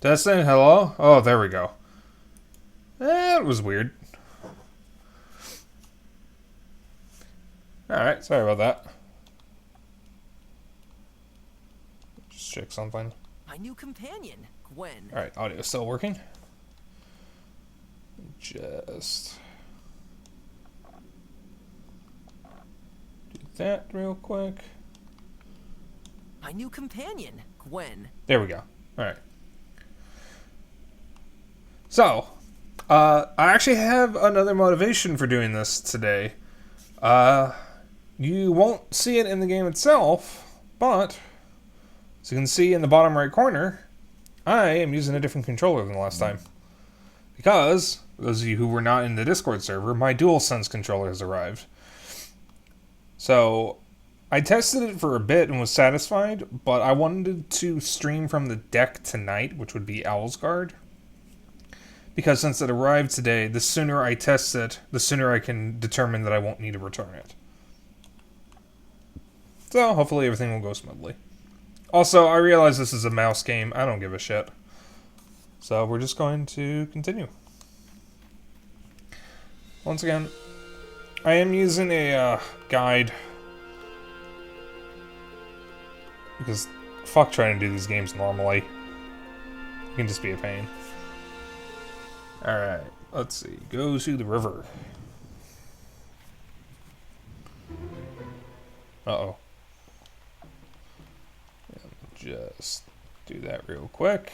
Testing, hello? Oh, there we go. That was weird. Alright, sorry about that. Just check something. My new companion, Gwen. Alright, audio still working. Just do that real quick. My new companion, Gwen. There we go. Alright. So, I actually have another motivation for doing this today. You won't see it in the game itself, but as you can see in the bottom right corner, I am using a different controller than last time. Because, those of you who were not in the Discord server, my DualSense controller has arrived. So, I tested it for a bit and was satisfied, but I wanted to stream from the deck tonight, which would be Owlsgard. Because since it arrived today, the sooner I test it, the sooner I can determine that I won't need to return it. So, hopefully everything will go smoothly. Also, I realize this is a mouse game. I don't give a shit. So, we're just going to continue. Once again, I am using a guide. Because, fuck trying to do these games normally. It can just be a pain. Alright, let's see. Go to the river. Uh-oh. Just do that real quick.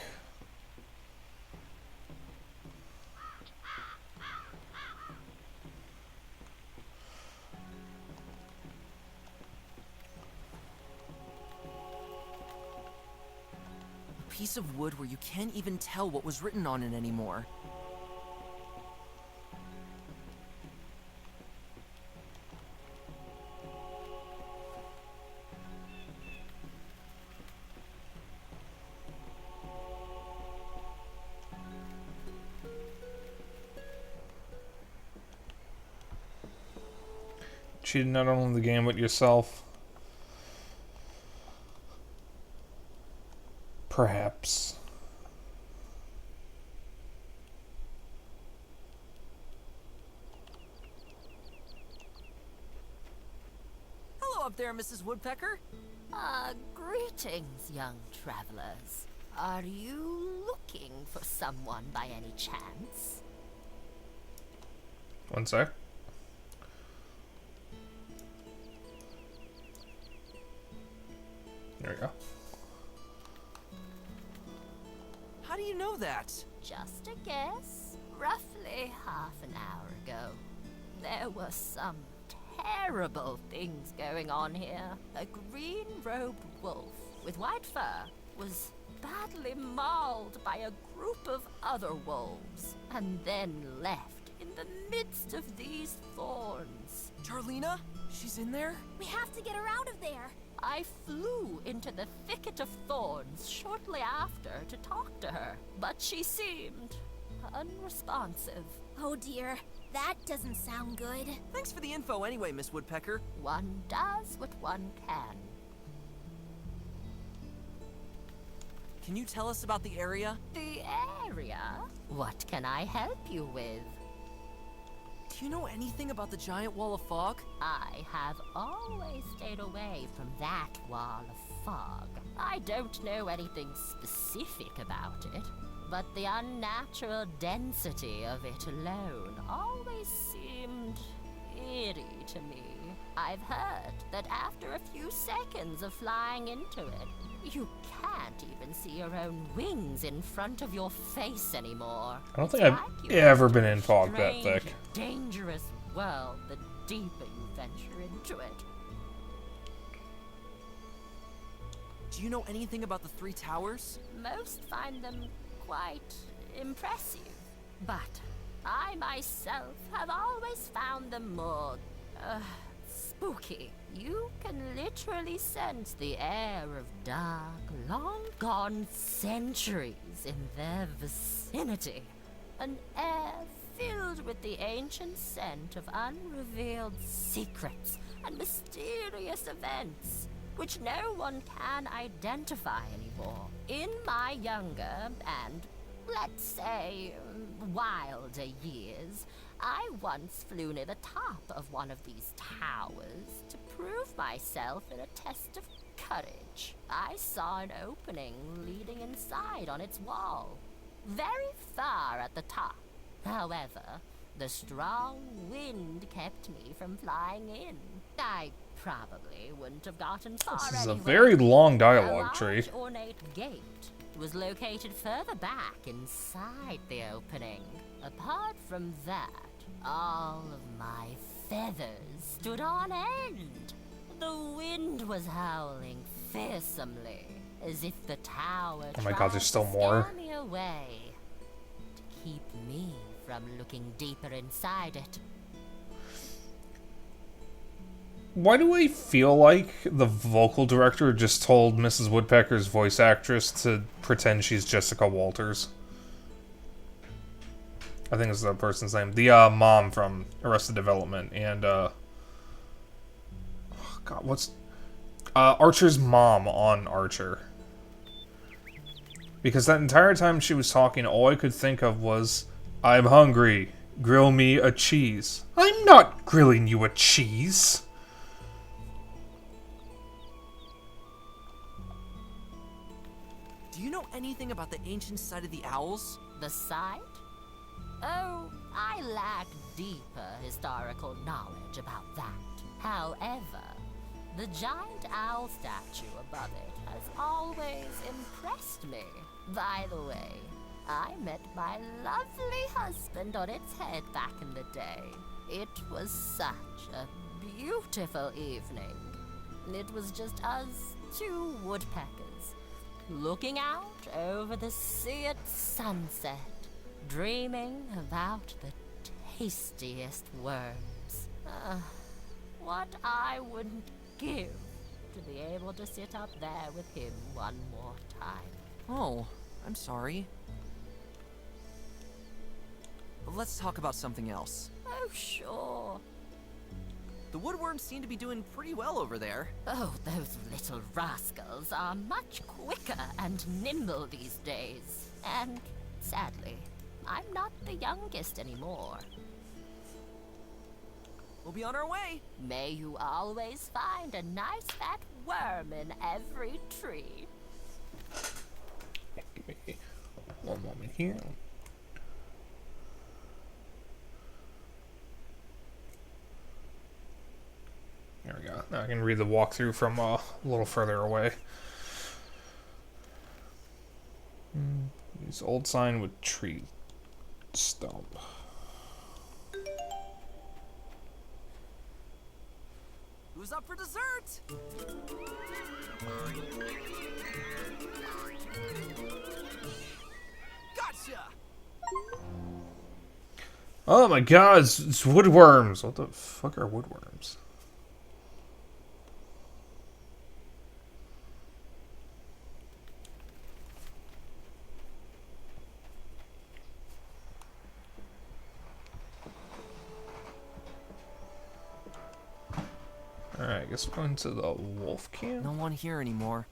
A piece of wood where you can't even tell what was written on it anymore. Cheating not only the game, but yourself. Perhaps. Hello up there, Mrs. Woodpecker. Greetings, young travelers. Are you looking for someone by any chance? One sec. There we go. How do you know that? Just a guess. Roughly half an hour ago, there were some terrible things going on here. A green-robed wolf with white fur was badly mauled by a group of other wolves, and then left in the midst of these thorns. Charlena? She's in there? We have to get her out of there. I flew into the thicket of thorns shortly after to talk to her, but she seemed unresponsive. Oh dear, that doesn't sound good. Thanks for the info anyway, Miss Woodpecker. One does what one can. Can you tell us about the area? The area? What can I help you with? Do you know anything about the giant wall of fog? I have always stayed away from that wall of fog. I don't know anything specific about it, but the unnatural density of it alone always seemed eerie to me. I've heard that after a few seconds of flying into it, you can't even see your own wings in front of your face anymore. I don't think I've ever been in fog that thick. Dangerous world the deeper you venture into it. Do you know anything about the three towers? Most find them quite impressive, but I myself have always found them more spooky. You can literally sense the air of dark, long-gone centuries in their vicinity. An air filled with the ancient scent of unrevealed secrets and mysterious events. which no one can identify anymore. In my younger and, let's say, wilder years, I once flew near the top of one of these towers to prove myself in a test of courage. I saw an opening leading inside on its wall, very far at the top. However, the strong wind kept me from flying in. I probably wouldn't have gotten far This is a anyway. very long A dialogue tree. large ornate gate was located further back inside the opening. Apart from that, all of my feathers stood on end. The wind was howling fearsomely, as if the tower Oh my God, tried there's still to more. scare me away, to keep me from looking deeper inside it. Why do I feel like the vocal director just told Mrs. Woodpecker's voice actress to pretend she's Jessica Walters? I think it's the person's name. The mom from Arrested Development. And, oh God, what's... Archer's mom on Archer. Because that entire time she was talking, all I could think of was, I'm hungry. Grill me a cheese. I'm not grilling you a cheese. Do you know anything about the ancient site of the owls? The site? Oh, I lack deeper historical knowledge about that. However, the giant owl statue above it has always impressed me. By the way, I met my lovely husband on its head back in the day. It was such a beautiful evening. It was just us two woodpeckers, looking out over the sea at sunset, dreaming about the tastiest worms. What I wouldn't give to be able to sit up there with him one more time. Oh, I'm sorry. Let's talk about something else. Oh, sure. The woodworms seem to be doing pretty well over there. Oh, those little rascals are much quicker and nimble these days. And, sadly, I'm not the youngest anymore. We'll be on our way. May you always find a nice fat worm in every tree. Give me one moment here. There we go. Now I can read the walkthrough from a little further away. Use old sign with tree stump. Who's up for dessert? Gotcha! Oh my God, it's woodworms. What the fuck are woodworms? Alright, I guess we're going to the wolf camp. No one here anymore.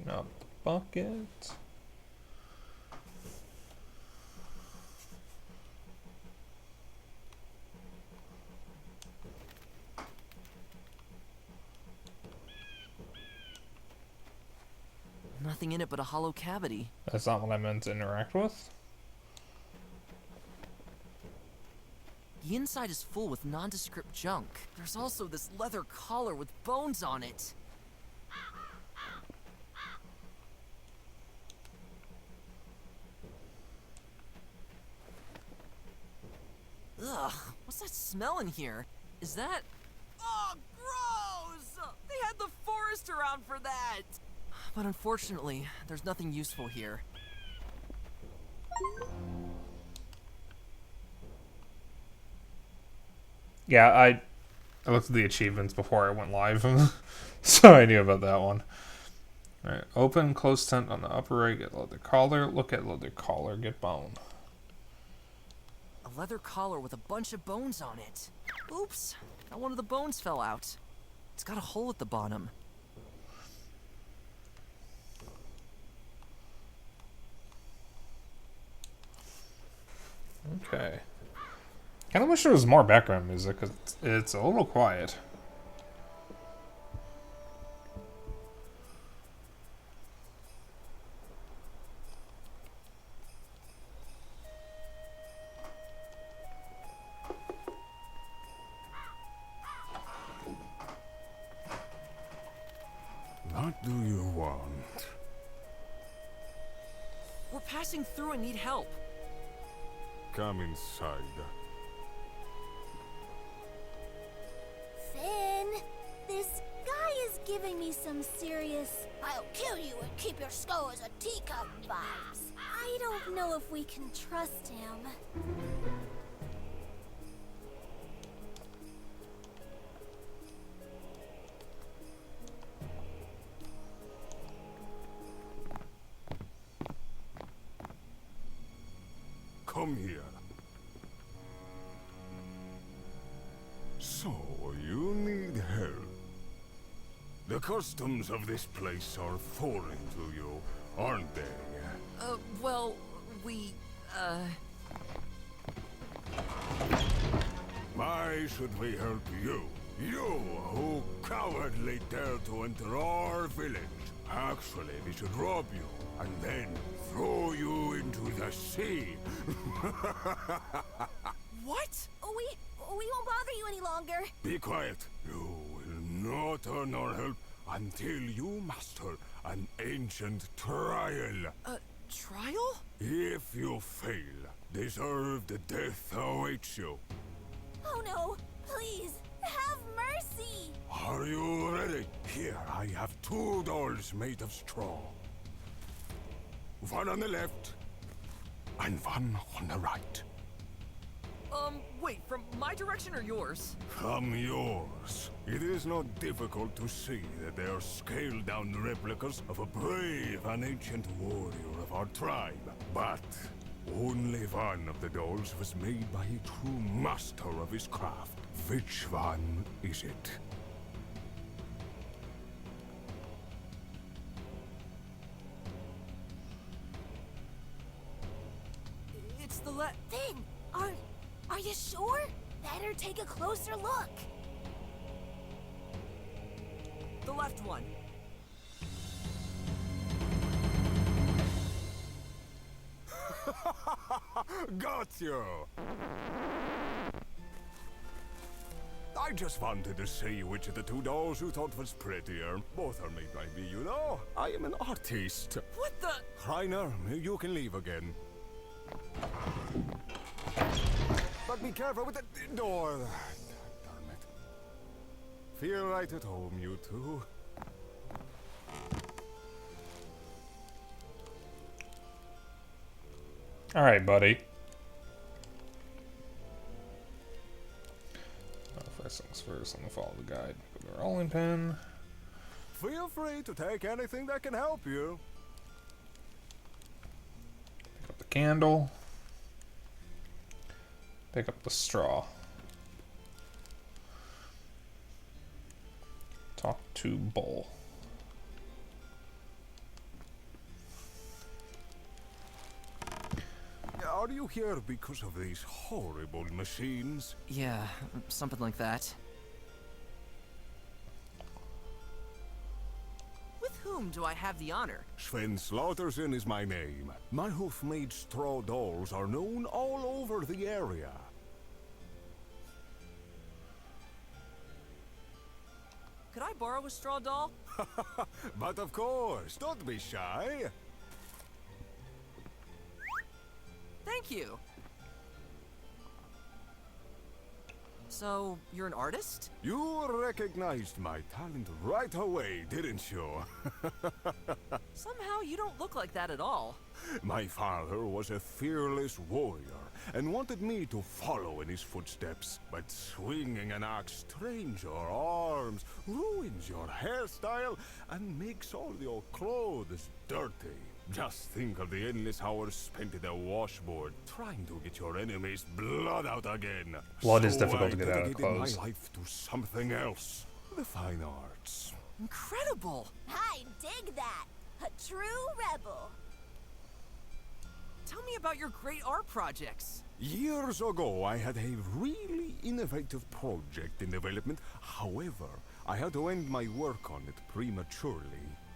A bucket. Nothing in it but a hollow cavity. That's not what I meant to interact with. The inside is full with nondescript junk. There's also this leather collar with bones on it. Ugh, what's that smell in here? Is that... Oh, gross! They had the forest around for that! But unfortunately, there's nothing useful here. Yeah, I looked at the achievements before I went live, so I knew about that one. Alright, open, close tent on the upper right, get leather collar. Look at leather collar, get bone. A leather collar with a bunch of bones on it. Oops, now one of the bones fell out. It's got a hole at the bottom. Okay. Kind of wish there was more background music, because it's a little quiet. What do you want? We're passing through and need help. Come inside. Finn, this guy is giving me some serious "I'll kill you and keep your skull as a teacup" vibes. I don't know if we can trust him. Come here. So, you need help. The customs of this place are foreign to you, aren't they? Well, we, Why should we help you? You who cowardly dare to enter our village. Actually, we should rob you and then throw you into the sea. what? We won't bother you any longer. Be quiet. You will not earn our help until you master an ancient trial. Trial? If you fail, deserved death awaits you. Oh no, please, have mercy. Are you ready? Here, I have 2 dolls made of straw. One on the left, and one on the right. Wait, from my direction or yours? From yours. It is not difficult to see that they are scaled-down replicas of a brave and ancient warrior of our tribe. But only one of the dolls was made by a true master of his craft. Which one is it? It's the Finn, are you sure? Better take a closer look. the left one. Got you! I just wanted to see which of the 2 dolls you thought was prettier. Both are made by me, you know. I am an artist. What the? Reiner, you can leave again. But be careful with the door. Darn it. Feel right at home, you two. Alright, buddy. First things first, I'm gonna follow the guide. Go to the rolling pin. Feel free to take anything that can help you. Pick up the candle. Pick up the straw. Talk to Bull. Are you here because of these horrible machines? Yeah, something like that. With whom do I have the honor? Sven Slaughterson is my name. My hoof-made straw dolls are known all over the area. Could I borrow a straw doll? But of course, don't be shy. Thank you. So, you're an artist? You recognized my talent right away, didn't you? Somehow you don't look like that at all. My father was a fearless warrior and wanted me to follow in his footsteps. But swinging an axe strains your arms, ruins your hairstyle, and makes all your clothes dirty. Just think of the endless hours spent at the washboard, trying to get your enemy's blood out again. Blood is difficult to get I out of dedicated clothes. my life to something else. the fine arts. Incredible! I dig that. A true rebel. Tell me about your great art projects. Years ago, I had a really innovative project in development. However, I had to end my work on it prematurely.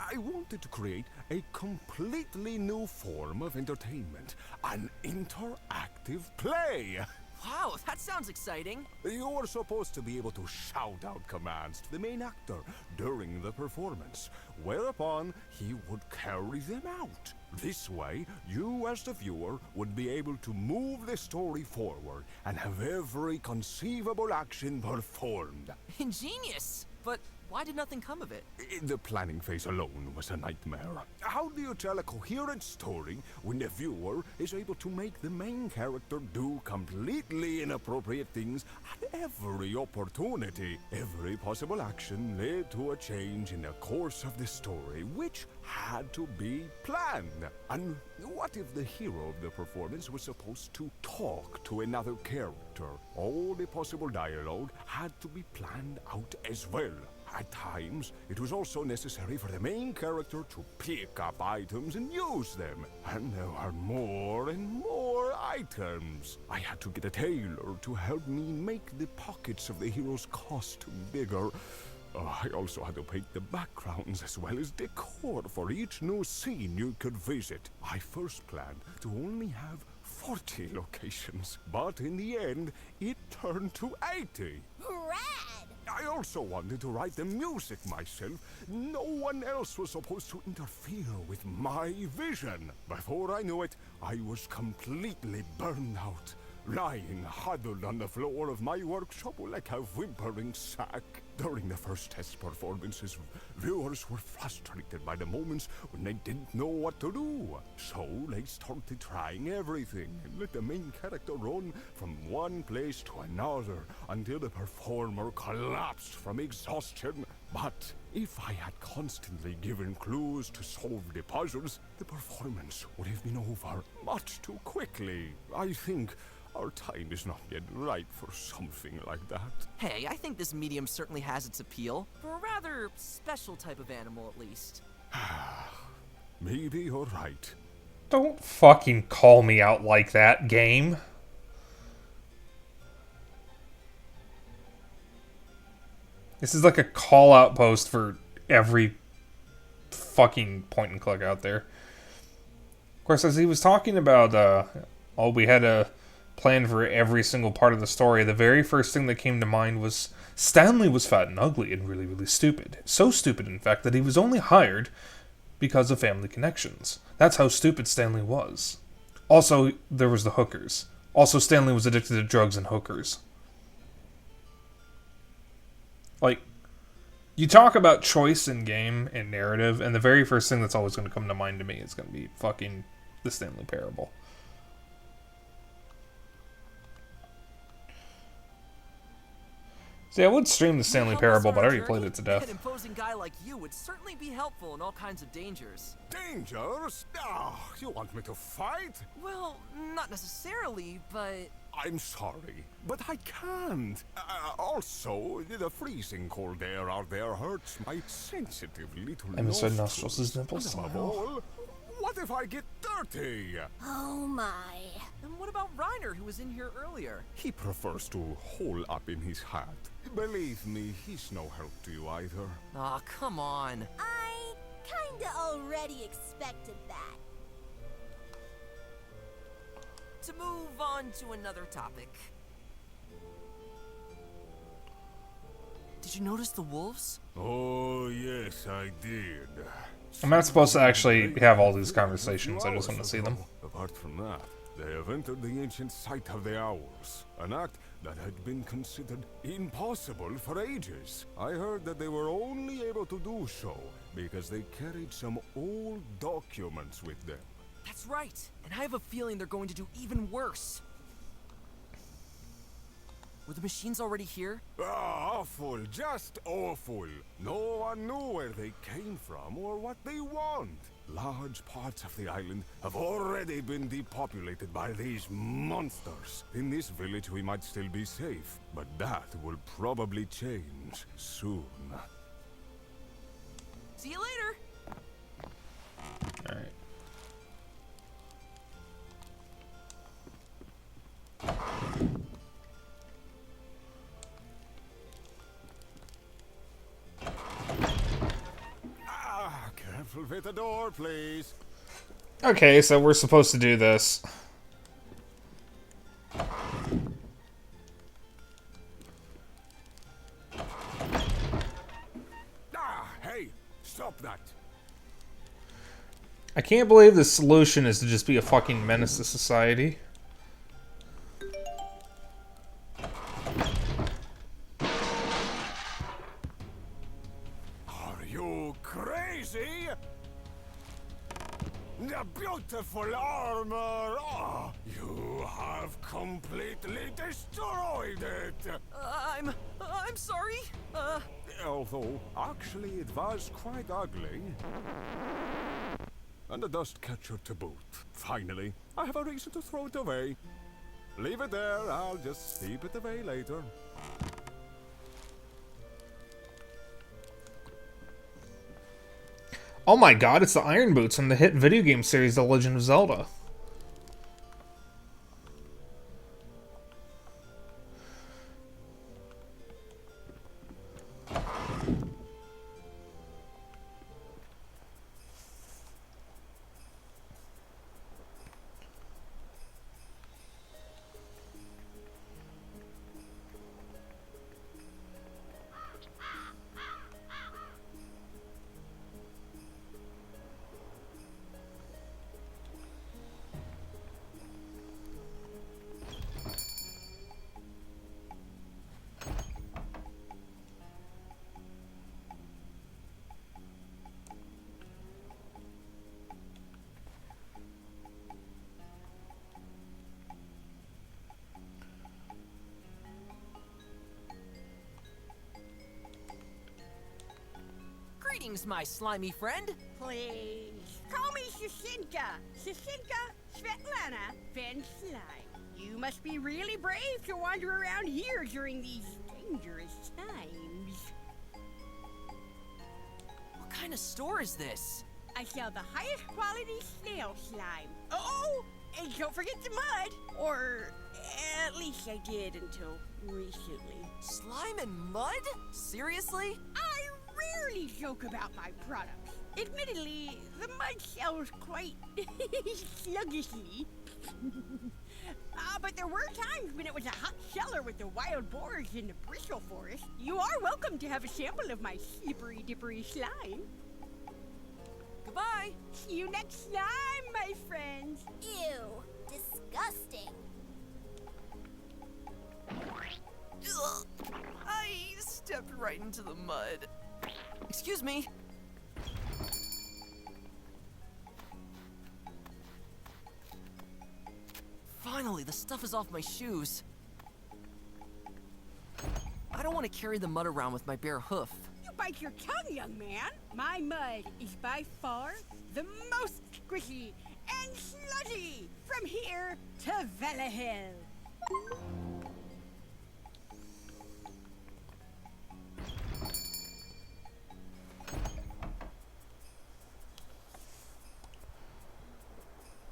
I wanted to create a completely new form of entertainment, an interactive play. Wow, that sounds exciting. You were supposed to be able to shout out commands to the main actor during the performance, whereupon he would carry them out. This way, you as the viewer would be able to move the story forward and have every conceivable action performed. Ingenious! But why did nothing come of it? The planning phase alone was a nightmare. How do you tell a coherent story when the viewer is able to make the main character do completely inappropriate things at every opportunity? Every possible action led to a change in the course of the story, which had to be planned. And what if the hero of the performance was supposed to talk to another character? All the possible dialogue had to be planned out as well. At times, it was also necessary for the main character to pick up items and use them. And there were more and more items. I had to get a tailor to help me make the pockets of the hero's costume bigger. I also had to paint the backgrounds as well as decor for each new scene you could visit. I first planned to only have 40 locations, but in the end, it turned to 80. Rad! I also wanted to write the music myself. No one else was supposed to interfere with my vision. Before I knew it, I was completely burned out, lying huddled on the floor of my workshop like a whimpering sack. During the first test performances, viewers were frustrated by the moments when they didn't know what to do. So they started trying everything and let the main character run from one place to another until the performer collapsed from exhaustion. But if I had constantly given clues to solve the puzzles, the performance would have been over much too quickly. I think our time is not yet right for something like that. Hey, I think this medium certainly has its appeal. For a rather special type of animal, at least. Maybe you're right. Don't fucking call me out like that, game. This is like a call-out post for every fucking point and click out there. Of course, as he was talking about, we had a plan for every single part of the story, the very first thing that came to mind was Stanley was fat and ugly and really, really stupid. So stupid, in fact, that he was only hired because of family connections. That's how stupid Stanley was. Also, there was the hookers. Also, Stanley was addicted to drugs and hookers. Like, you talk about choice in game and narrative, and the very first thing that's always going to come to mind to me is going to be fucking the Stanley Parable. See, I would stream the Stanley Parable, but I already played it to death. An imposing guy like you would certainly be helpful in all kinds of dangers. Dangers? You want me to fight? Well, not necessarily, but... I'm sorry, but I can't. Also, the freezing cold air out there hurts my sensitive little Emerson nostrils his nipples. And above all, what if I get dirty? Oh my. And what about Reiner, who was in here earlier? He prefers to hole up in his hat. Believe me, he's no help to you either. Aw, come on. I kinda already expected that. To move on to another topic. Did you notice the wolves? Oh, yes, I did. I'm not supposed to actually have all these conversations, I just want to see them. Apart from that, they have entered the ancient site of the Owls, an act that had been considered impossible for ages. I heard that they were only able to do so because they carried some old documents with them. That's right, and I have a feeling they're going to do even worse. Were the machines already here? Awful, just awful. No one knew where they came from or what they want. Large parts of the island have already been depopulated by these monsters. In this village we might still be safe, but that will probably change soon. See you later! Alright. Careful with the door, please. Okay, so we're supposed to do this. Hey, stop that. I can't believe the solution is to just be a fucking menace to society. Are you crazy? The beautiful armor! Oh, you have completely destroyed it! I'm sorry. Although, actually, it was quite ugly. And a dust catcher to boot. Finally, I have a reason to throw it away. Leave it there, I'll just sweep it away later. Oh my god, it's the Iron Boots from the hit video game series The Legend of Zelda. Greetings, my slimy friend. Please, call me Shasinka. Shasinka Svetlana Van Slime. You must be really brave to wander around here during these dangerous times. What kind of store is this? I sell the highest quality snail slime. Oh, and don't forget the mud. Or at least I did until recently. Slime and mud? Seriously? I rarely joke about my products. Admittedly, the mud sells quite sluggishly. But there were times when it was a hot seller with the wild boars in the bristle forest. You are welcome to have a sample of my slippery dippery slime. Goodbye. See you next time, my friends. Ew, disgusting. Ugh, I stepped right into the mud. Excuse me. Finally, the stuff is off my shoes. I don't want to carry the mud around with my bare hoof. You bite your tongue, young man. My mud is by far the most squishy and sludgy from here to Valahill.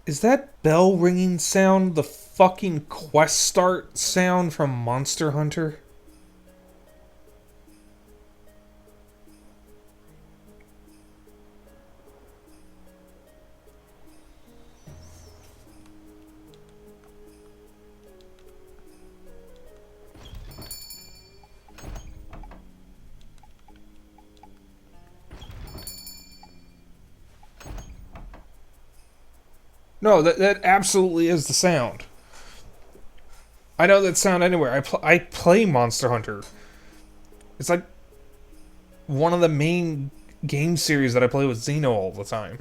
Is that bell ringing sound the fucking quest start sound from Monster Hunter? No, that absolutely is the sound. I know that sound anywhere. I play Monster Hunter. It's like one of the main game series that I play with Xeno all the time.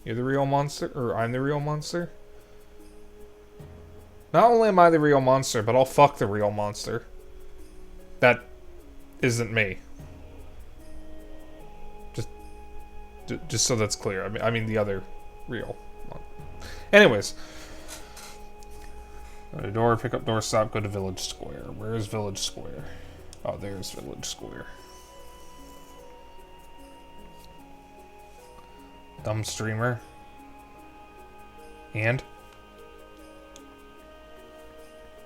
You're the real monster? Or I'm the real monster? Not only am I the real monster, but I'll fuck the real monster. That isn't me. Just so that's clear. I mean the other real one. Anyways. Go to door, pick up doorstop, go to Village Square. Where is Village Square? Oh, there's Village Square. Dumb streamer. And?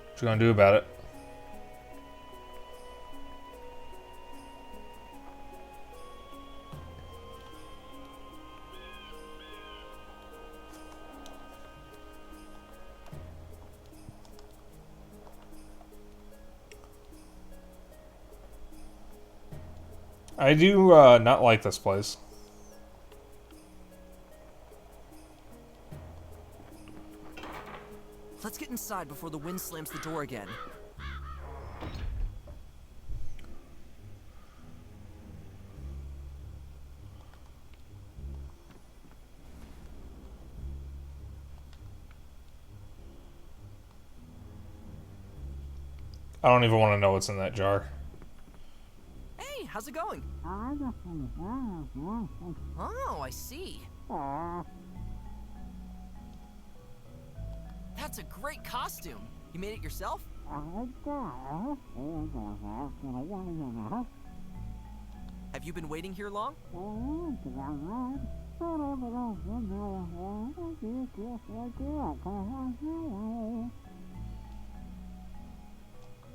What you gonna do about it? I do not like this place. Let's get inside before the wind slams the door again. I don't even want to know what's in that jar. Hey, how's it going? Oh, I see. That's a great costume. You made it yourself? Have you been waiting here long?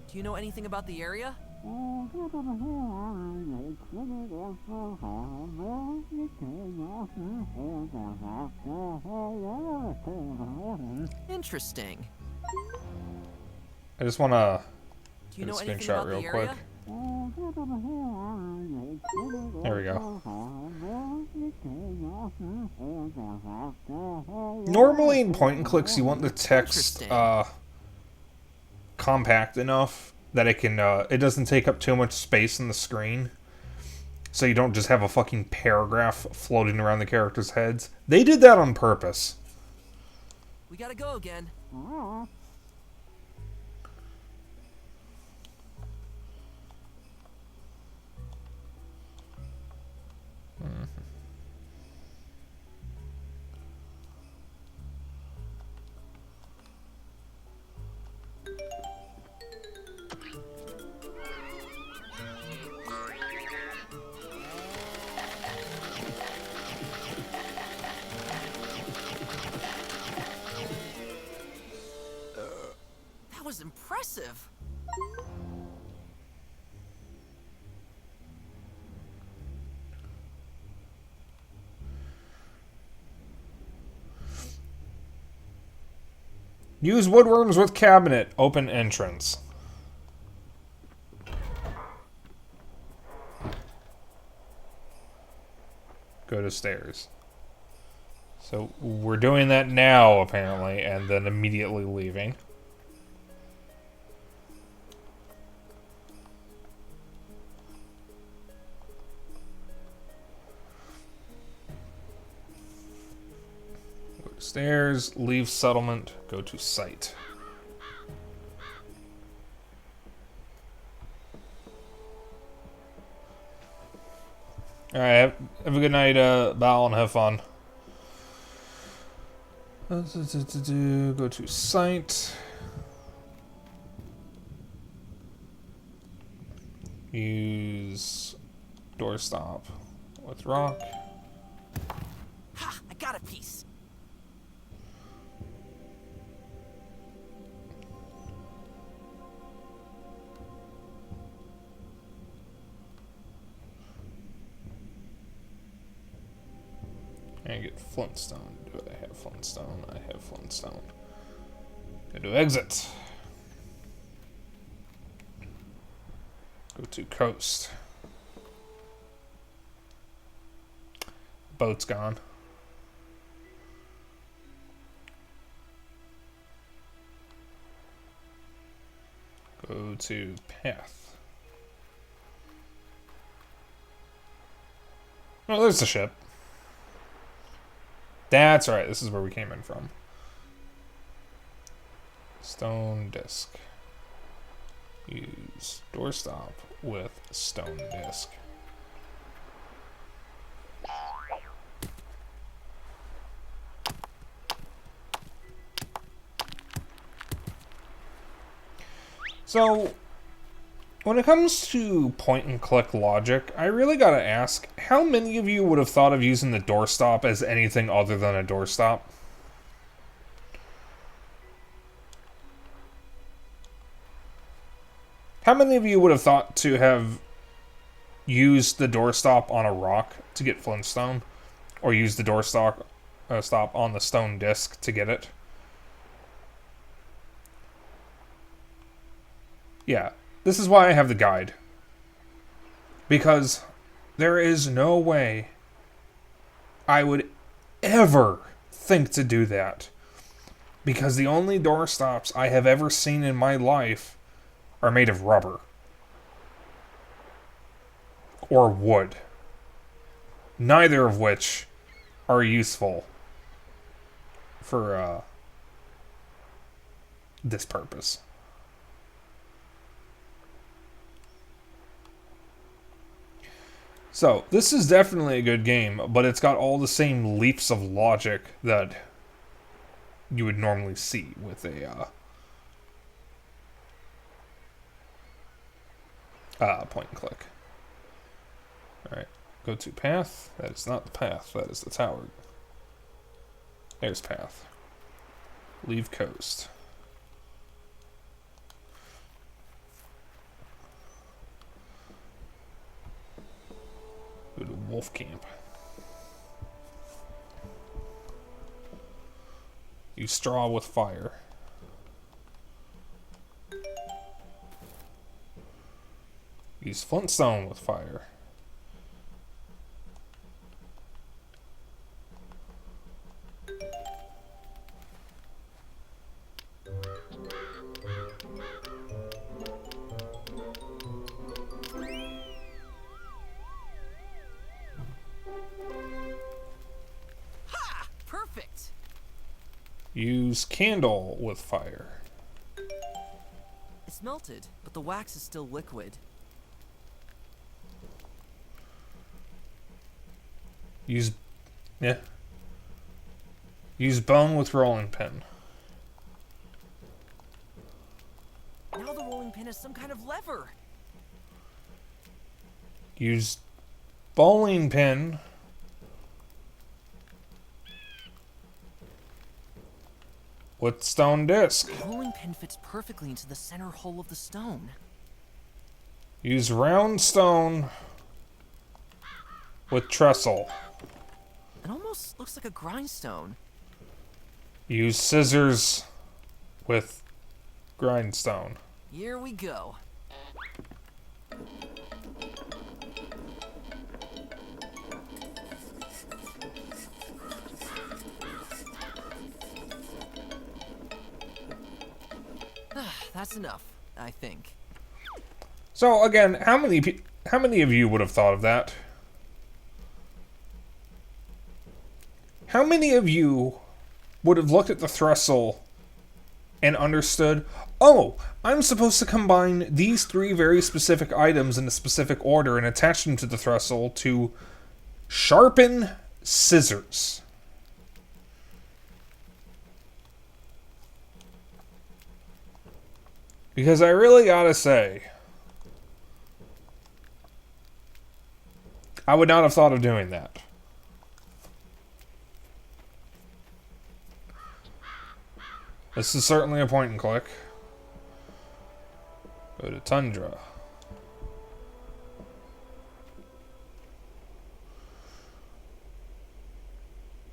Do you know anything about the area? Interesting. I just want to Do you get a know anything screenshot about real the quick. area? There we go. Normally in point and clicks, you want the text compact enough that it can it doesn't take up too much space in the screen, so you don't just have a fucking paragraph floating around the characters' heads. They did that on purpose. We gotta go again. That was impressive. Use woodworms with cabinet. Open entrance. Go to stairs. So we're doing that now, apparently, and then immediately leaving. Go to stairs, leave settlement, go to site. Alright, have a good night, Val, and have fun. Go to site. Use doorstop with rock. Ha! I got a piece. And get flintstone. Do I have flintstone? I have flintstone. Go to exit. Go to coast. Boat's gone. Go to path. Oh, there's the ship. That's right. This is where we came in from. Stone disc. Use doorstop with stone disc. So, when it comes to point and click logic, I really gotta ask, how many of you would have thought of using the doorstop as anything other than a doorstop? How many of you would have thought to have used the doorstop on a rock to get flintstone? Or use the doorstop stop on the stone disc to get it? Yeah, this is why I have the guide. Because there is no way I would ever think to do that. Because the only doorstops I have ever seen in my life are made of rubber. Or wood. Neither of which are useful for this purpose. So, this is definitely a good game, but it's got all the same leaps of logic that you would normally see with a point and click. Alright, go to path. That is not the path, that is the tower. There's path. Leave coast. Go to wolf camp. Use straw with fire. Use flintstone with fire. Perfect. Use candle with fire. It's melted, but the wax is still liquid. Use bone with rolling pin. Now the rolling pin has some kind of lever. Use bowling pin with stone disc. The rolling pin fits perfectly into the center hole of the stone. Use round stone with trestle. It almost looks like a grindstone. Use scissors with grindstone. Here we go. That's enough, I think. So again, how many of you would have thought of that? How many of you would have looked at the trestle and understood, oh, I'm supposed to combine these three very specific items in a specific order and attach them to the trestle to sharpen scissors? Because I really gotta say, I would not have thought of doing that. This is certainly a point and click. Go to Tundra.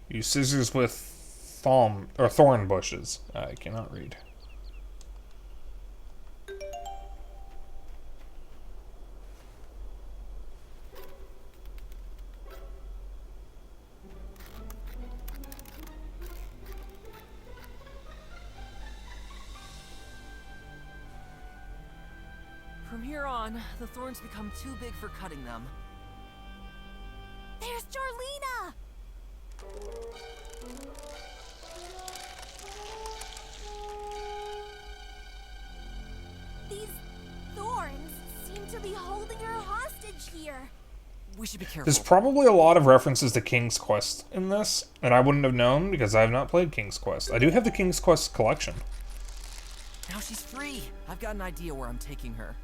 Use scissors with thorn bushes. I cannot read. From here on, the thorns become too big for cutting them. There's Jorlina! hostage here. We should be careful. There's probably a lot of references to King's Quest in this, and I wouldn't have known because I have not played King's Quest. I do have the King's Quest collection. Now she's free. I've got an idea where I'm taking her.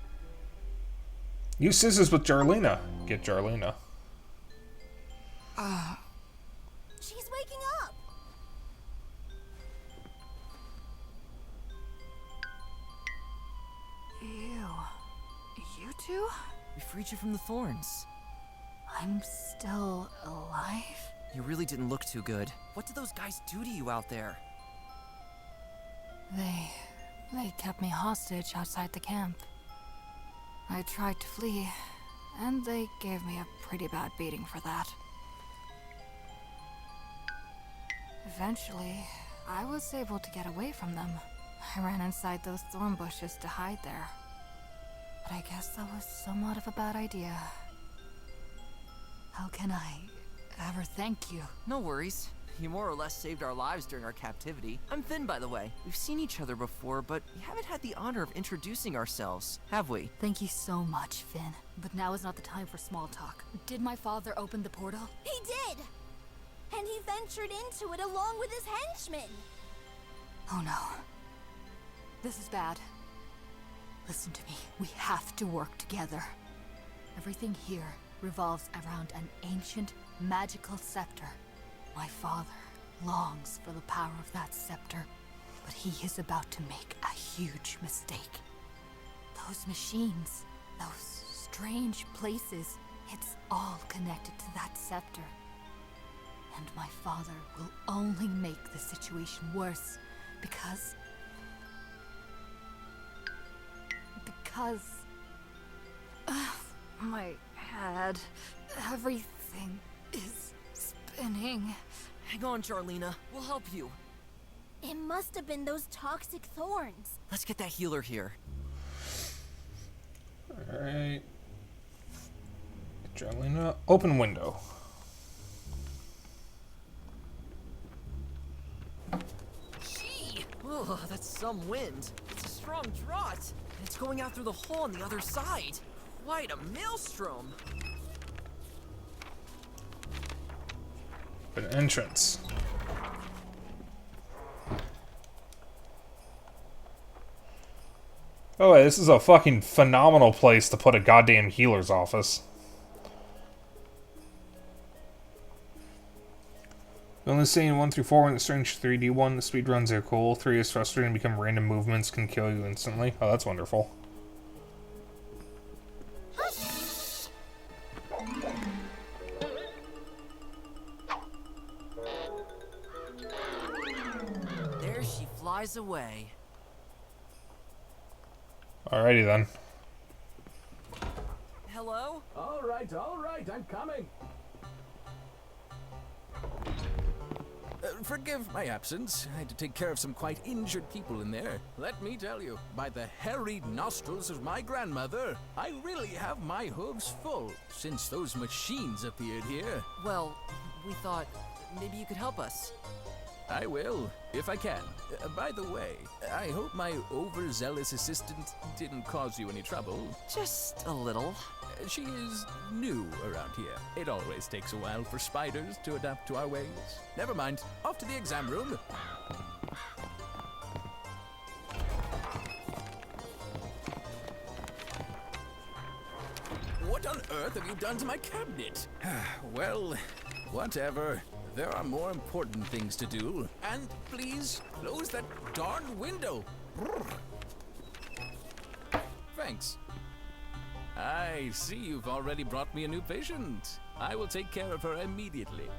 Use scissors with Jarlina. Get Jarlina. She's waking up. You two? We freed you from the thorns. I'm still alive? You really didn't look too good. What did those guys do to you out there? They kept me hostage outside the camp. I tried to flee, and they gave me a pretty bad beating for that. Eventually, I was able to get away from them. I ran inside those thorn bushes to hide there. But I guess that was somewhat of a bad idea. How can I ever thank you? No worries. You more or less saved our lives during our captivity. I'm Finn, by the way. We've seen each other before, but we haven't had the honor of introducing ourselves, have we? Thank you so much, Finn. But now is not the time for small talk. Did my father open the portal? He did. And he ventured into it along with his henchmen. Oh no. This is bad. Listen to me. We have to work together. Everything here revolves around an ancient, magical scepter. My father longs for the power of that scepter, but he is about to make a huge mistake. Those machines, those strange places, it's all connected to that scepter. And my father will only make the situation worse because my head, everything is spinning. Hang on, Jarlina. We'll help you. It must have been those toxic thorns. Let's get that healer here. Alright. Jarlina, open window. Gee! Oh, that's some wind. It's a strong draught. And it's going out through the hole on the other side. Quite a maelstrom. An entrance. Oh, wait, this is a fucking phenomenal place to put a goddamn healer's office. We only seen 1 through 4 in the strange 3D one. The speedruns are cool. 3 is frustrating, become random movements can kill you instantly. Oh, that's wonderful. There she flies away. Alrighty then. Hello? All right, I'm coming. Forgive my absence. I had to take care of some quite injured people in there. Let me tell you, by the hairy nostrils of my grandmother, I really have my hooves full since those machines appeared here. Well, we thought maybe you could help us. I will, if I can. By the way, I hope my overzealous assistant didn't cause you any trouble. Just a little. She is new around here. It always takes a while for spiders to adapt to our ways. Never mind. Off to the exam room. What on earth have you done to my cabinet? Well, whatever. There are more important things to do. And please, close that darn window. Thanks. I see you've already brought me a new patient. I will take care of her immediately.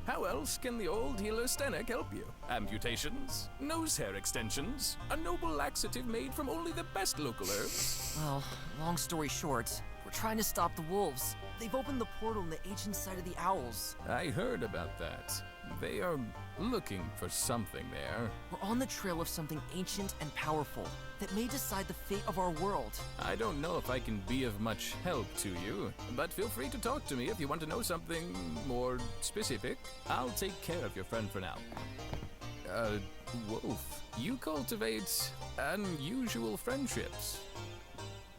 How else can the old healer Stenek help you? Amputations, nose hair extensions, a noble laxative made from only the best local herbs. Well, long story short, we're trying to stop the wolves. They've opened the portal in the ancient site of the owls. I heard about that. They are looking for something there. We're on the trail of something ancient and powerful that may decide the fate of our world. I don't know if I can be of much help to you, but feel free to talk to me if you want to know something more specific. I'll take care of your friend for now. Wolf, you cultivate unusual friendships.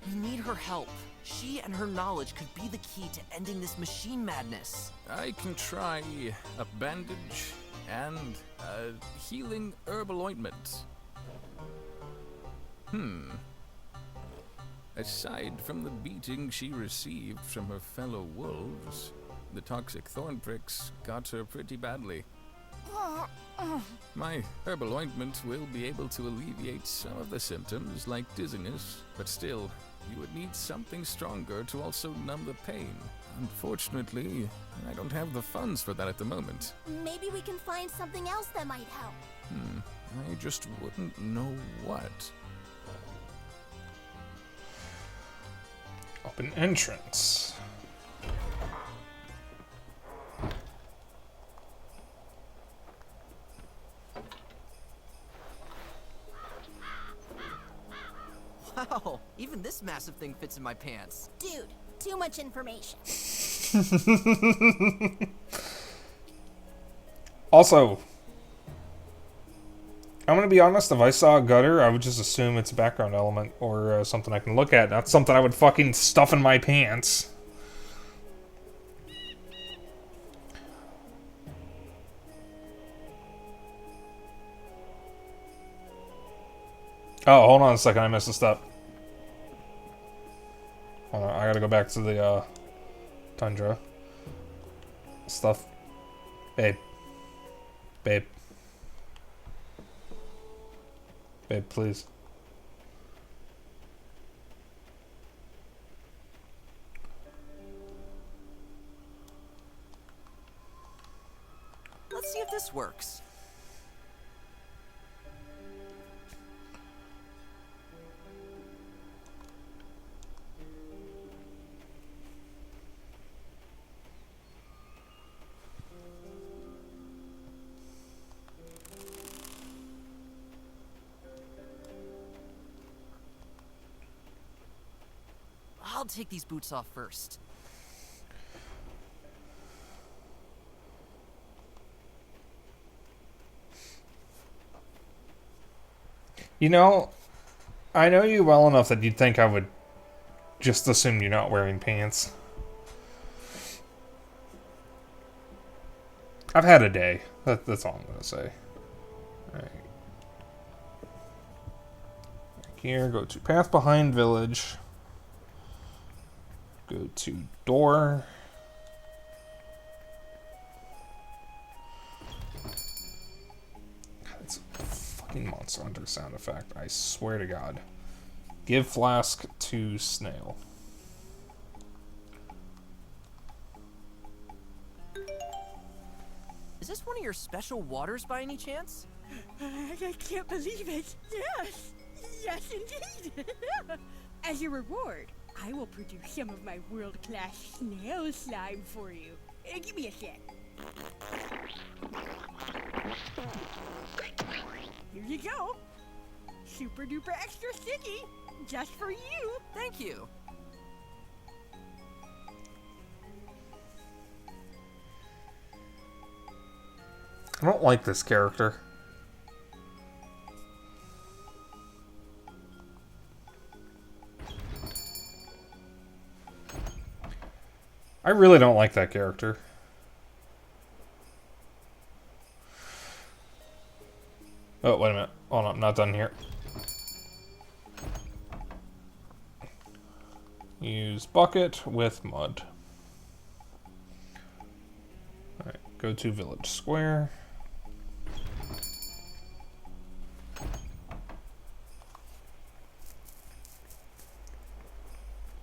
We need her help. She and her knowledge could be the key to ending this machine madness. I can try a bandage and a healing herbal ointment. Aside from the beating she received from her fellow wolves, the toxic thorn pricks got her pretty badly. My herbal ointment will be able to alleviate some of the symptoms, like dizziness, but still, you would need something stronger to also numb the pain. Unfortunately, I don't have the funds for that at the moment. Maybe we can find something else that might help. I just wouldn't know what. Open entrance. Wow, even this massive thing fits in my pants. Dude, too much information. Also, I'm gonna be honest, if I saw a gutter, I would just assume it's a background element or something I can look at, not something I would fucking stuff in my pants. Oh, hold on a second, I missed a step. Hold on, I gotta go back to the, tundra. Stuff. Babe. Babe. Babe, please. Let's see if this works. I'll take these boots off first. You know, I know you well enough that you'd think I would just assume you're not wearing pants. I've had a day. That's all I'm gonna say. Alright. Here, go to path behind village. Go to door. That's a fucking Monster Hunter sound effect, I swear to God. Give flask to snail. Is this one of your special waters by any chance? I can't believe it. Yes. Yes, indeed. As a reward, I will produce some of my world-class snail slime for you. Give me a sec. Here you go. Super duper extra sticky. Just for you. Thank you. I don't like this character. I really don't like that character. Oh, wait a minute. Hold on, I'm not done here. Use bucket with mud. Alright, go to village square.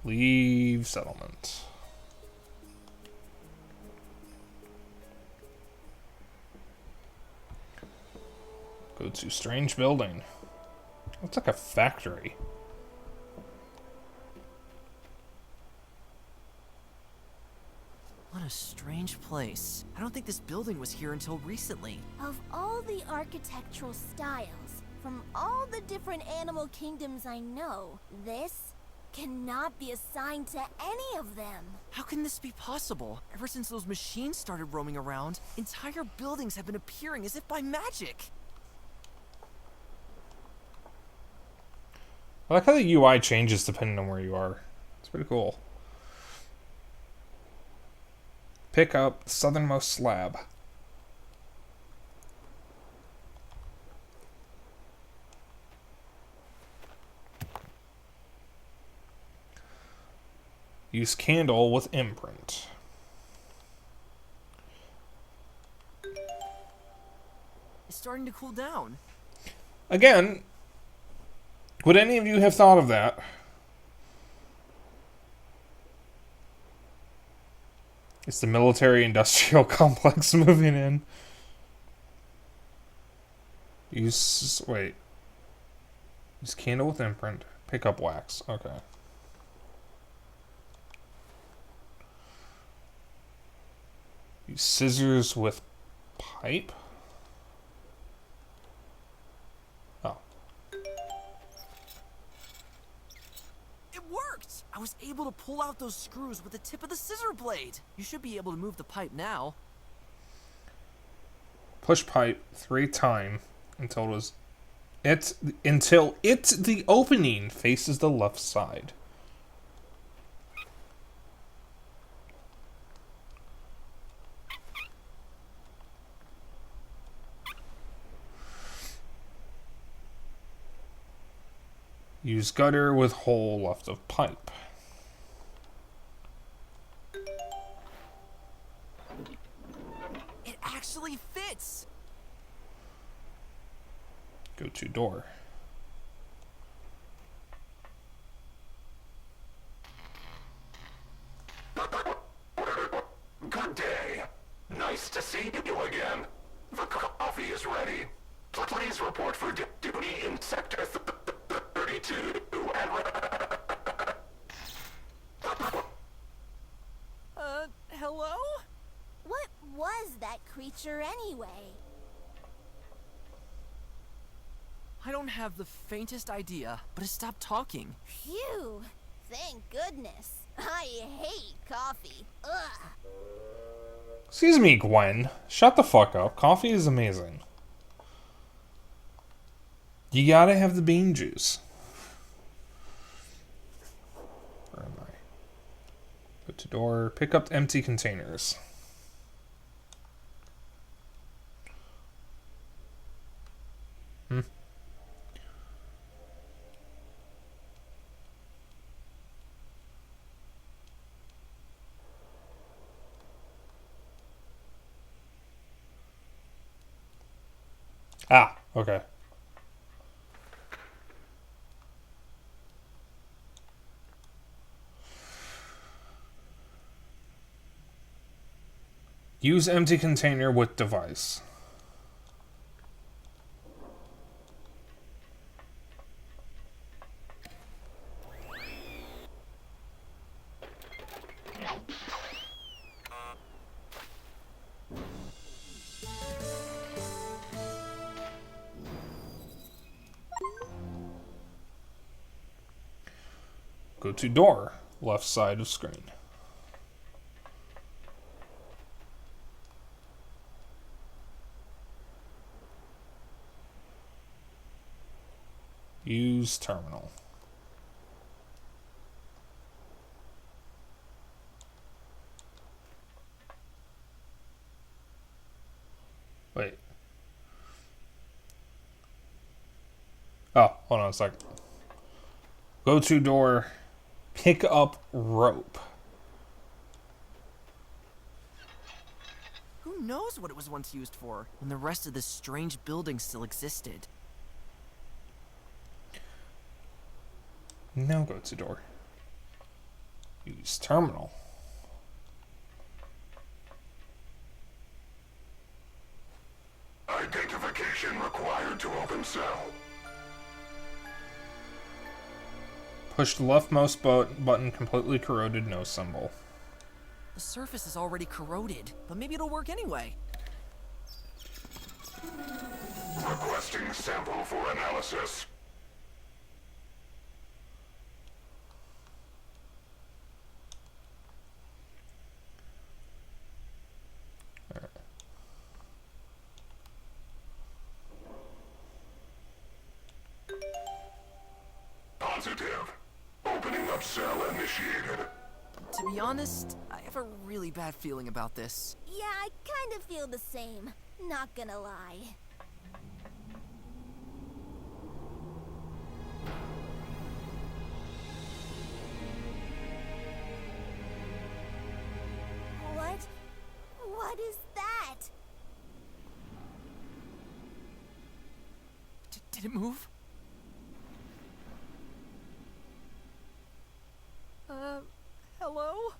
Leave settlement. Go to strange building. Looks like a factory. What a strange place. I don't think this building was here until recently. Of all the architectural styles, from all the different animal kingdoms I know, this cannot be assigned to any of them. How can this be possible? Ever since those machines started roaming around, entire buildings have been appearing as if by magic. I like how the UI changes depending on where you are. It's pretty cool. Pick up the southernmost slab. Use candle with imprint. It's starting to cool down. Again, would any of you have thought of that? It's the military-industrial complex moving in. Use candle with imprint. Pick up wax. Okay. Use scissors with pipe. Oh. It worked! I was able to pull out those screws with the tip of the scissor blade. You should be able to move the pipe now. Push pipe 3 times until the opening faces the left side. Use gutter with hole left of pipe. It actually fits! Go to door. Good day. Nice to see you again. The coffee is ready. Please report for duty in Sector 32 and... Hello? What was that creature anyway? I don't have the faintest idea, but it stopped talking. Phew! Thank goodness. I hate coffee. Ugh. Excuse me, Gwen. Shut the fuck up. Coffee is amazing. You gotta have the bean juice. Where am I? Go to door. Pick up empty containers. Ah, okay. Use empty container with device. Go to door, left side of screen. Use terminal. Wait. Oh, hold on a second. Go to door, pick up rope. Who knows what it was once used for, when the rest of this strange building still existed? Now go to door. Use terminal. Identification required to open cell. Push the leftmost button, completely corroded, no symbol. The surface is already corroded, but maybe it'll work anyway. Requesting sample for analysis. Backup cell initiated. To be honest, I have a really bad feeling about this. Yeah, I kind of feel the same. Not gonna lie. What? What is that? Did it move? Hello?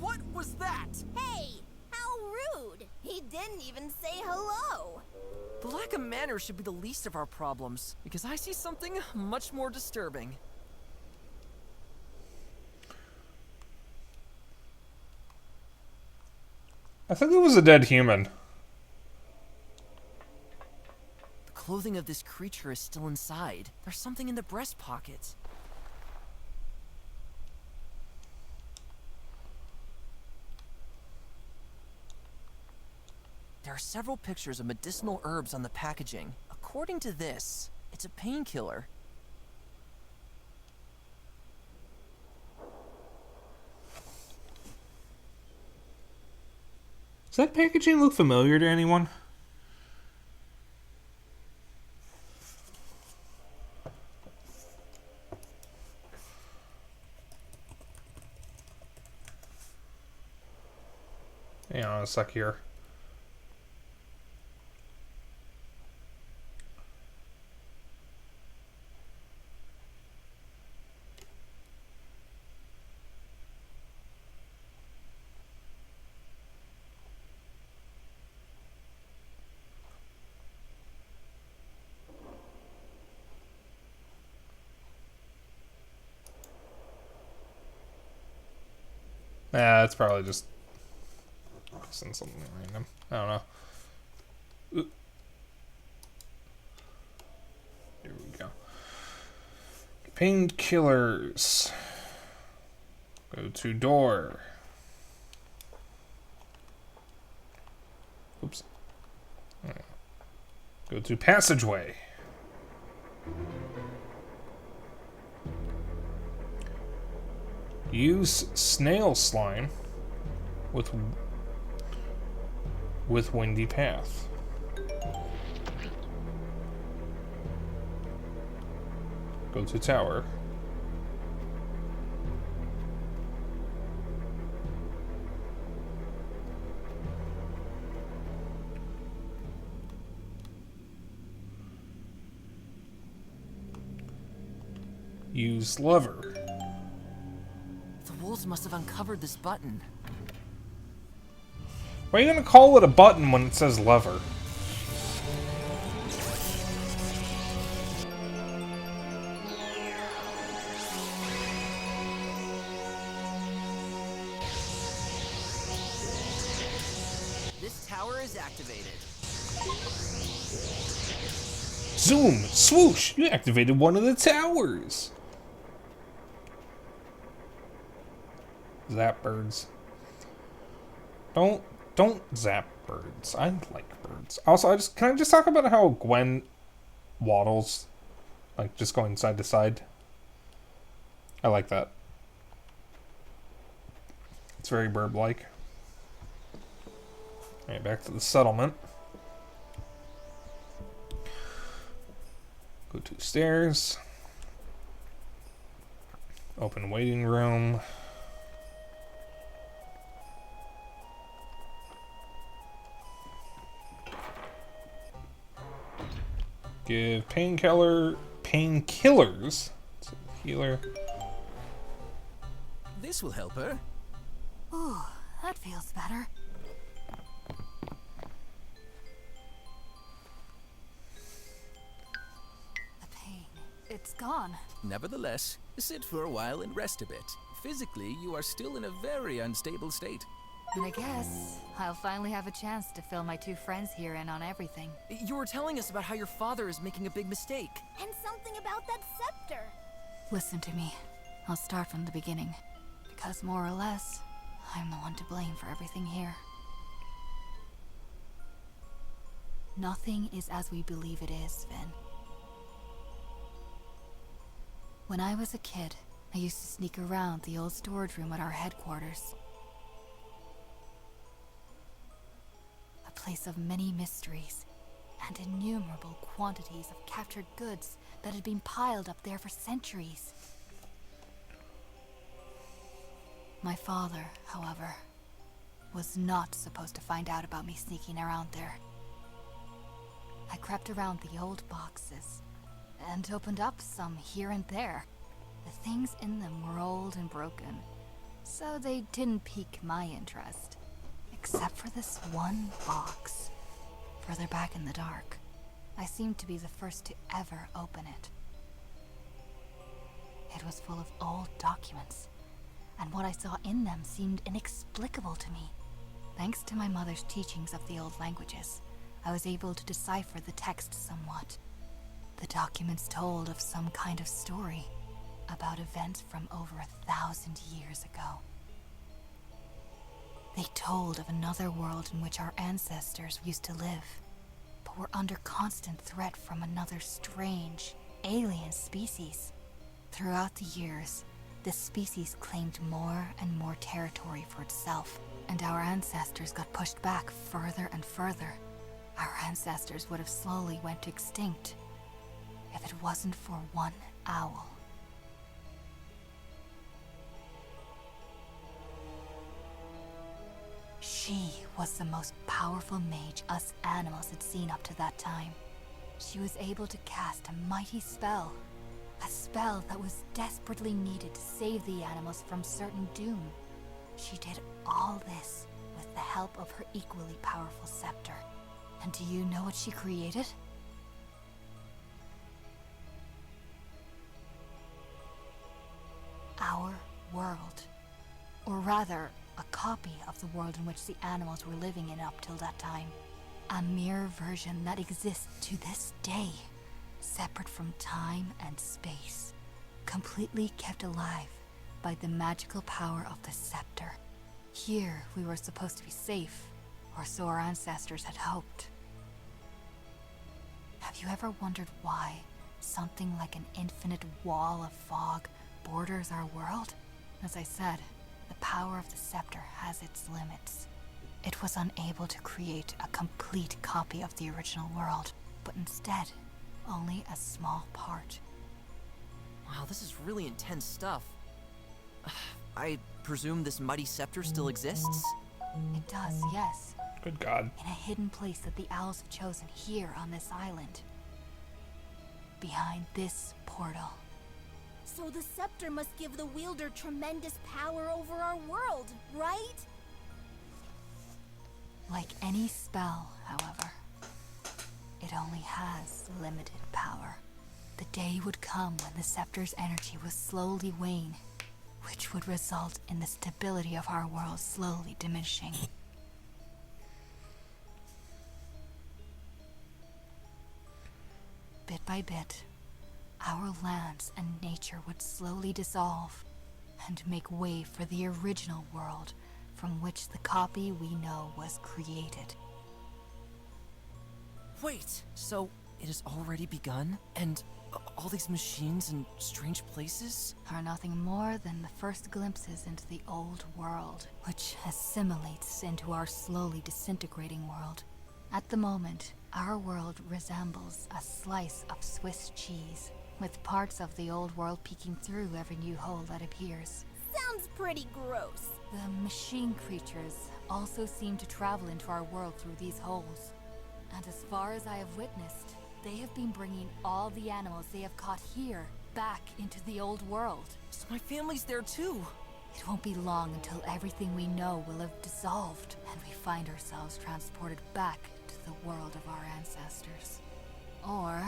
What was that? Hey, how rude! He didn't even say hello. The lack of manners should be the least of our problems, because I see something much more disturbing. I think it was a dead human. The clothing of this creature is still inside. There's something in the breast pocket. There are several pictures of medicinal herbs on the packaging. According to this, it's a painkiller. Does that packaging look familiar to anyone? Hang on a sec here. Nah, it's probably just something random. I don't know. Ooh. Here we go. Painkillers. Go to door. Oops. Go to passageway. Use snail slime with windy path. Go to tower. Use lever. The wolves must have uncovered this button. Why are you gonna call it a button when it says lever? This tower is activated. Zoom! Swoosh! You activated one of the towers! Zap birds. Don't zap birds. I like birds. Also, can I just talk about how Gwen waddles, like just going side to side? I like that. It's very bird-like. Alright, back to the settlement. Go to stairs. Open waiting room. Give painkillers. Healer. This will help her. Ooh, that feels better. The pain, it's gone. Nevertheless, sit for a while and rest a bit. Physically, you are still in a very unstable state. And I guess I'll finally have a chance to fill my two friends here in on everything. You were telling us about how your father is making a big mistake. And something about that scepter. Listen to me. I'll start from the beginning. Because more or less, I'm the one to blame for everything here. Nothing is as we believe it is, Finn. When I was a kid, I used to sneak around the old storage room at our headquarters. A place of many mysteries and innumerable quantities of captured goods that had been piled up there for centuries. My father, however, was not supposed to find out about me sneaking around there. I crept around the old boxes and opened up some here and there. The things in them were old and broken, so they didn't pique my interest. Except for this one box, further back in the dark. I seemed to be the first to ever open it. It was full of old documents, and what I saw in them seemed inexplicable to me. Thanks to my mother's teachings of the old languages, I was able to decipher the text somewhat. The documents told of some kind of story about events from over 1,000 years ago. They told of another world in which our ancestors used to live, but were under constant threat from another strange, alien species. Throughout the years, this species claimed more and more territory for itself, and our ancestors got pushed back further and further. Our ancestors would have slowly went extinct if it wasn't for one owl. She was the most powerful mage us animals had seen up to that time. She was able to cast a mighty spell, a spell that was desperately needed to save the animals from certain doom. She did all this with the help of her equally powerful scepter. And do you know what she created? Our world. Or rather, a copy of the world in which the animals were living in up till that time. A mirror version that exists to this day, separate from time and space, completely kept alive by the magical power of the scepter. Here we were supposed to be safe, or so our ancestors had hoped. Have you ever wondered why something like an infinite wall of fog borders our world? As I said, the power of the scepter has its limits. It was unable to create a complete copy of the original world, but instead, only a small part. Wow, this is really intense stuff. I presume this mighty scepter still exists? It does, yes. Good God. In a hidden place that the owls have chosen here on this island. Behind this portal. So the scepter must give the wielder tremendous power over our world, right? Like any spell, however, it only has limited power. The day would come when the scepter's energy would slowly wane, which would result in the stability of our world slowly diminishing. Bit by bit, our lands and nature would slowly dissolve and make way for the original world from which the copy we know was created. Wait, so it has already begun? And all these machines and strange places? Are nothing more than the first glimpses into the old world, which assimilates into our slowly disintegrating world. At the moment, our world resembles a slice of Swiss cheese, with parts of the old world peeking through every new hole that appears. Sounds pretty gross. The machine creatures also seem to travel into our world through these holes. And as far as I have witnessed, they have been bringing all the animals they have caught here back into the old world. So my family's there too. It won't be long until everything we know will have dissolved, and we find ourselves transported back to the world of our ancestors. Or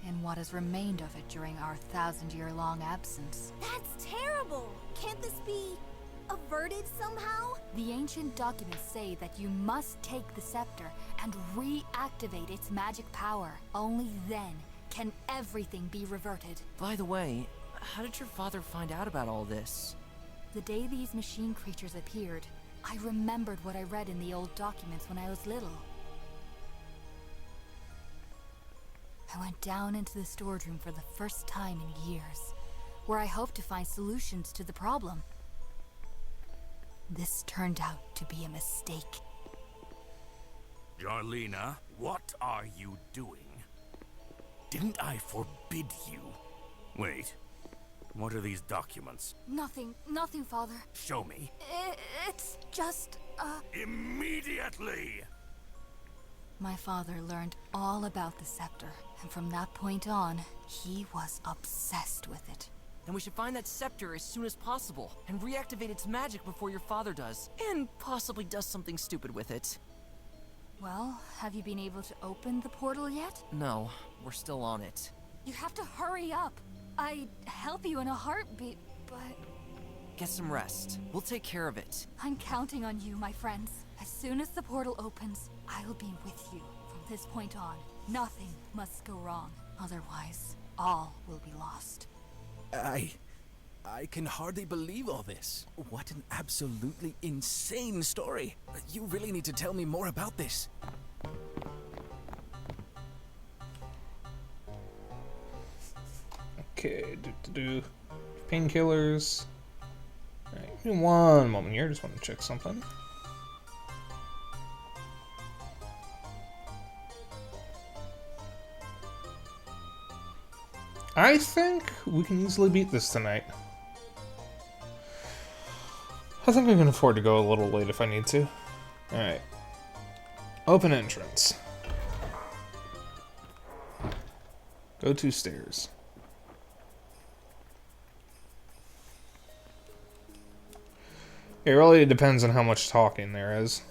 in what has remained of it during our 1,000-year-long absence. That's terrible! Can't this be averted somehow? The ancient documents say that you must take the scepter and reactivate its magic power. Only then can everything be reverted. By the way, how did your father find out about all this? The day these machine creatures appeared, I remembered what I read in the old documents when I was little. I went down into the storage room for the first time in years, where I hoped to find solutions to the problem. This turned out to be a mistake. Jarlina, what are you doing? Didn't I forbid you? Wait, what are these documents? Nothing, Father. Show me. It's just, Immediately! My father learned all about the scepter, and from that point on, he was obsessed with it. Then we should find that scepter as soon as possible and reactivate its magic before your father does, and possibly does something stupid with it. Well, have you been able to open the portal yet? No, we're still on it. You have to hurry up. I'd help you in a heartbeat, but... Get some rest. We'll take care of it. I'm counting on you, my friends. As soon as the portal opens, I'll be with you. From this point on, nothing must go wrong. Otherwise, all will be lost. I can hardly believe all this. What an absolutely insane story. You really need to tell me more about this. Okay, painkillers. Alright, give me one moment here. Just want to check something. I think we can easily beat this tonight. I think I can afford to go a little late if I need to. Alright. Open entrance. Go to stairs. It really depends on how much talking there is.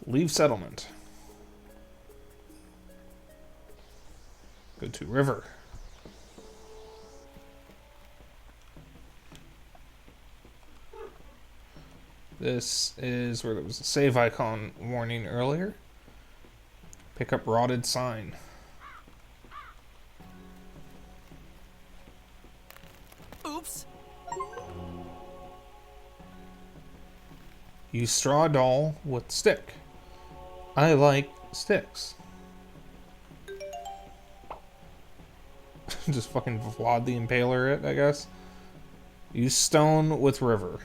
Leave settlement. Go to river. This is where there was a save icon warning earlier. Pick up rotted sign. Oops! Use straw doll with stick. I like sticks. Just fucking Vlad the Impaler it, I guess. Use stone with river.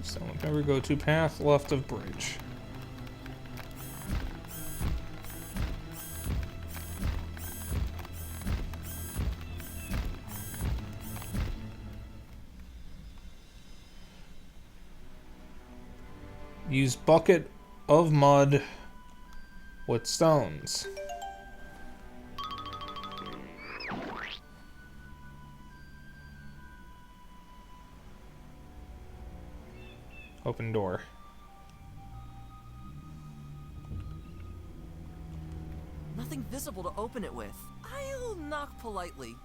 Stone with river, go to path left of bridge. Use bucket of mud with stones. Open door. Nothing visible to open it with. I'll knock politely.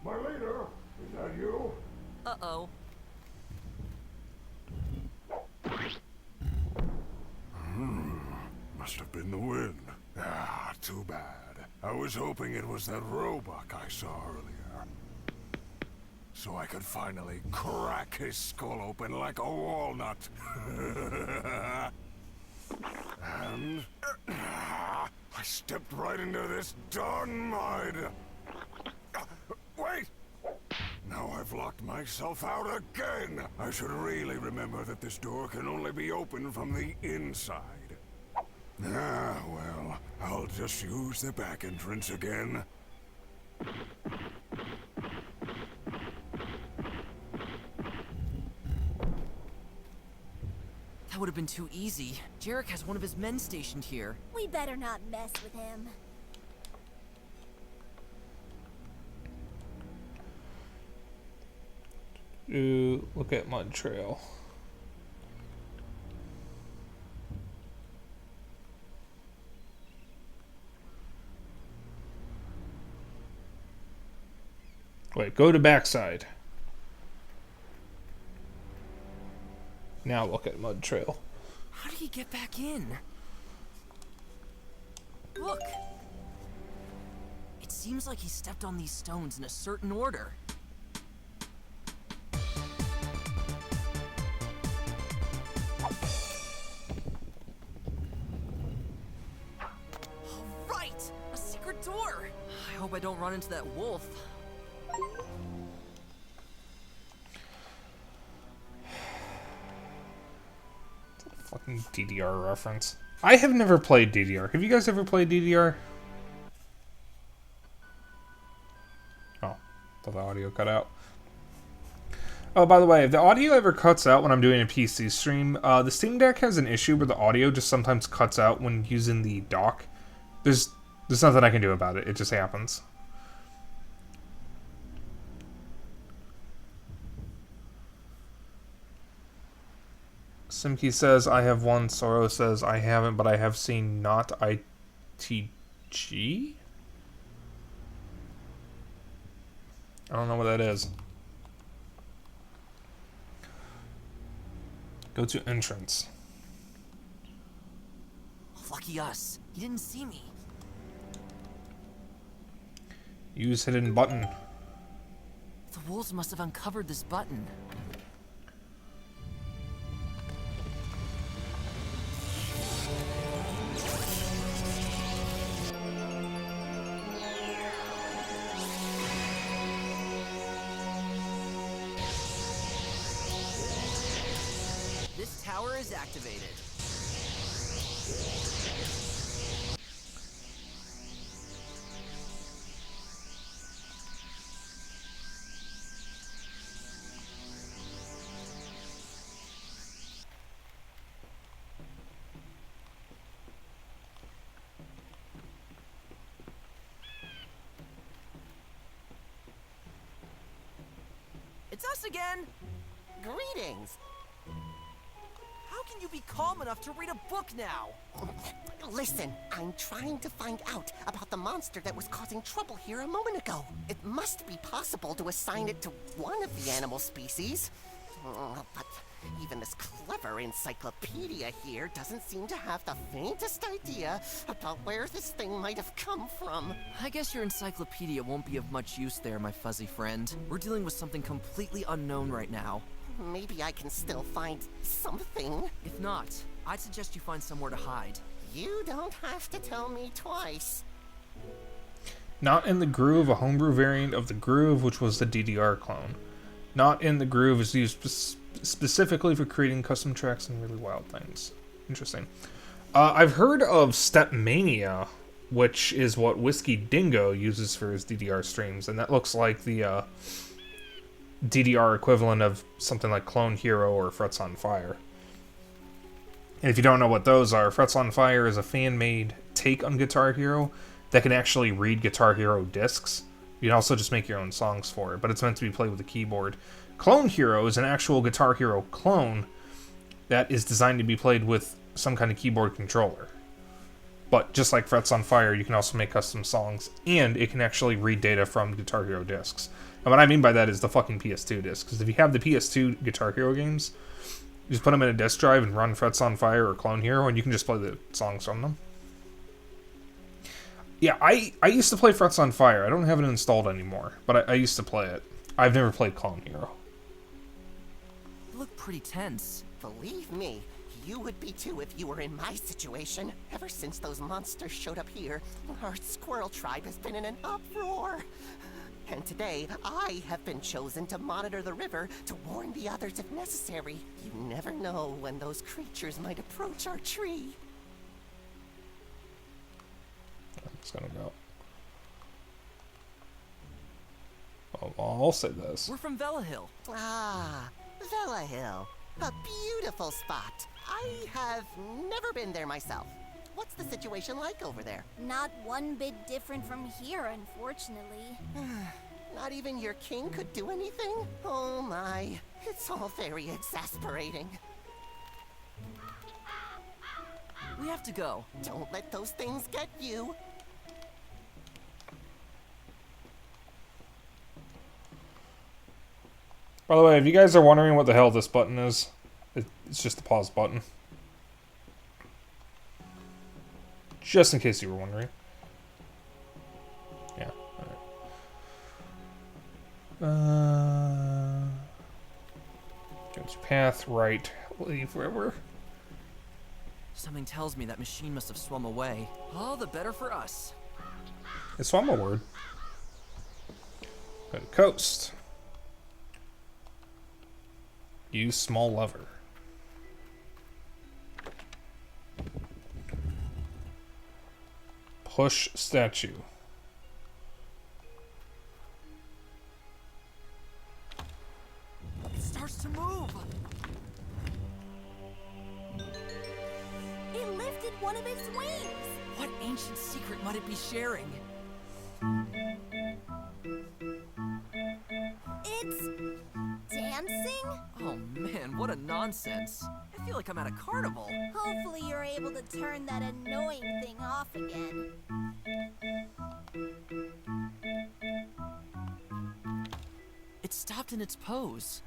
My leader, is that you? Uh-oh. Must have been the wind. Ah, too bad. I was hoping it was that roebuck I saw earlier. So I could finally crack his skull open like a walnut. And... I stepped right into this darn mud. Wait! Now I've locked myself out again. I should really remember that this door can only be opened from the inside. Ah, well, I'll just use the back entrance again. That would have been too easy. Jarek has one of his men stationed here. We better not mess with him. Look at mud trail. Wait, go to backside. Now look at mud trail. How did he get back in? Look! It seems like he stepped on these stones in a certain order. Right! A secret door! I hope I don't run into that wolf. Fucking DDR reference. I have never played DDR. Have you guys ever played DDR? Oh, thought the audio cut out. Oh, by the way, if the audio ever cuts out when I'm doing a PC stream, the Steam Deck has an issue where the audio just sometimes cuts out when using the dock. There's nothing I can do about it. It just happens. Simkey says, I have one. Soro says, I haven't, but I have seen not ITG? I don't know what that is. Go to entrance. Lucky us. He didn't see me. Use hidden button. The wolves must have uncovered this button. This tower is activated. It's us again! Greetings. How can you be calm enough to read a book now? Listen, I'm trying to find out about the monster that was causing trouble here a moment ago. It must be possible to assign it to one of the animal species. But even this clever encyclopedia here doesn't seem to have the faintest idea about where this thing might have come from. I guess your encyclopedia won't be of much use there, my fuzzy friend. We're dealing with something completely unknown right now. Maybe I can still find something. If not, I'd suggest you find somewhere to hide. You don't have to tell me twice. Not in the Groove, a homebrew variant of the Groove, which was the DDR clone. Not in the Groove is used specifically for creating custom tracks and really wild things. Interesting. I've heard of Stepmania, which is what Whiskey Dingo uses for his DDR streams, and that looks like the DDR equivalent of something like Clone Hero or Frets on Fire. And if you don't know what those are, Frets on Fire is a fan-made take on Guitar Hero that can actually read Guitar Hero discs. You can also just make your own songs for it, but it's meant to be played with a keyboard. Clone Hero is an actual Guitar Hero clone that is designed to be played with some kind of keyboard controller. But just like Frets on Fire, you can also make custom songs, and it can actually read data from Guitar Hero discs. And what I mean by that is the fucking PS2 disc, because if you have the PS2 Guitar Hero games, you just put them in a disk drive and run Frets on Fire or Clone Hero, and you can just play the songs from them. Yeah, I used to play Frets on Fire. I don't have it installed anymore, but I used to play it. I've never played Clone Hero. You look pretty tense. Believe me, you would be too if you were in my situation. Ever since those monsters showed up here, our squirrel tribe has been in an uproar. And today, I have been chosen to monitor the river to warn the others if necessary. You never know when those creatures might approach our tree. I'm just gonna go. I'll say this. We're from Vela Hill. Ah, Vela Hill. A beautiful spot. I have never been there myself. What's the situation like over there? Not one bit different from here, unfortunately. Not even your king could do anything? Oh my, it's all very exasperating. We have to go. Don't let those things get you. By the way, if you guys are wondering what the hell this button is, it's just the pause button. Just in case you were wondering. Yeah. Alright. Go to path, right, leave wherever. Something tells me that machine must have swum away. All the better for us. It swam a word. Go to coast. Use small lever. Push statue. It starts to move. It lifted one of its wings. What ancient secret might it be sharing? It's dancing? Oh man, what a nonsense. I feel like I'm at a carnival. Hopefully you're able to turn that annoying thing off again. It stopped in its pose.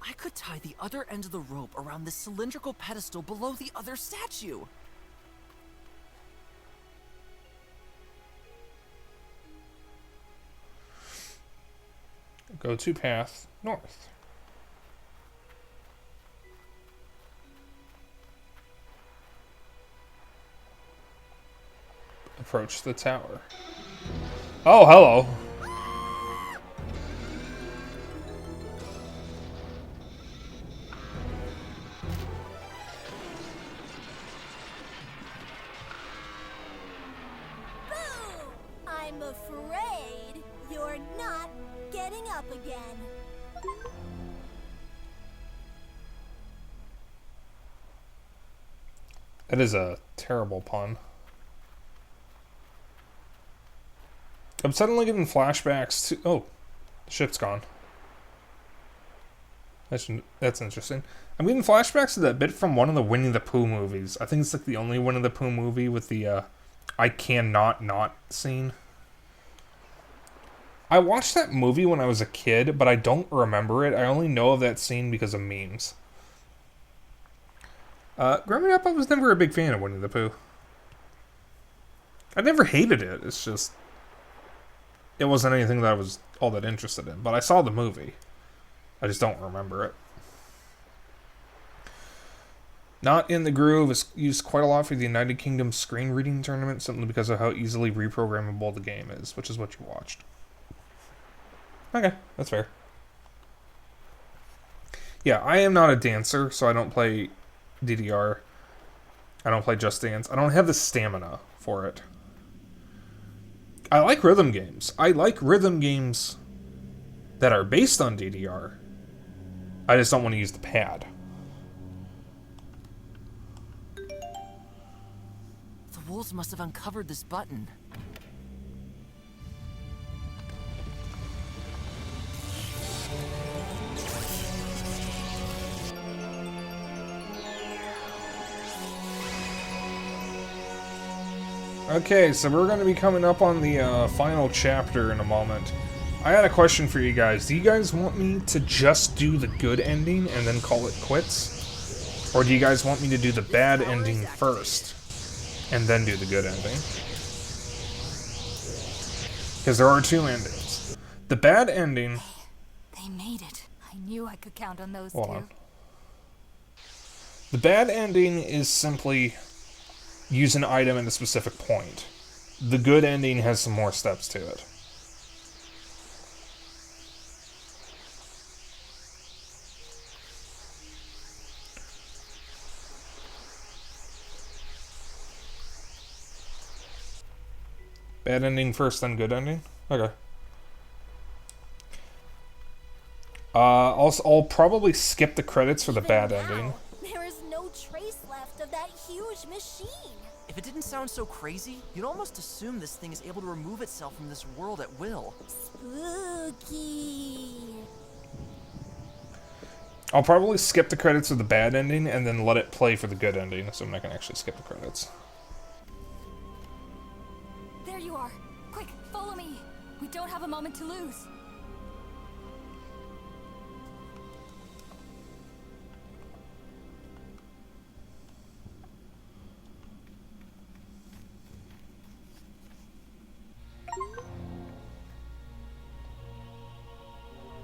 I could tie the other end of the rope around this cylindrical pedestal below the other statue. Go to path north. Approach the tower. Oh, hello. Boo! I'm afraid you're not getting up again. That is a terrible pun. I'm suddenly getting flashbacks to... Oh, the ship's gone. That's interesting. I'm getting flashbacks to that bit from one of the Winnie the Pooh movies. I think it's like the only Winnie the Pooh movie with the I cannot not scene. I watched that movie when I was a kid, but I don't remember it. I only know of that scene because of memes. Growing up, I was never a big fan of Winnie the Pooh. I never hated it. It's just... It wasn't anything that I was all that interested in. But I saw the movie. I just don't remember it. Not in the Groove is used quite a lot for the United Kingdom screen reading tournament, simply because of how easily reprogrammable the game is, which is what you watched. Okay, that's fair. Yeah, I am not a dancer, so I don't play DDR. I don't play Just Dance. I don't have the stamina for it. I like rhythm games. I like rhythm games that are based on DDR. I just don't want to use the pad. The wolves must have uncovered this button. Okay, so we're going to be coming up on the final chapter in a moment. I had a question for you guys. Do you guys want me to just do the good ending and then call it quits? Or do you guys want me to do the bad ending first and then do the good ending? Because there are two endings. The bad ending... They made it. I knew I could count on those Hold two. on. The bad ending is simply use an item at a specific point. The good ending has some more steps to it. Bad ending first, then good ending? Okay. I'll probably skip the credits for the bad ending. There is no trace left of that huge machine. If it didn't sound so crazy, you'd almost assume this thing is able to remove itself from this world at will. Spooky. I'll probably skip the credits of the bad ending and then let it play for the good ending, so I'm not gonna actually skip the credits. There you are. Quick, follow me. We don't have a moment to lose.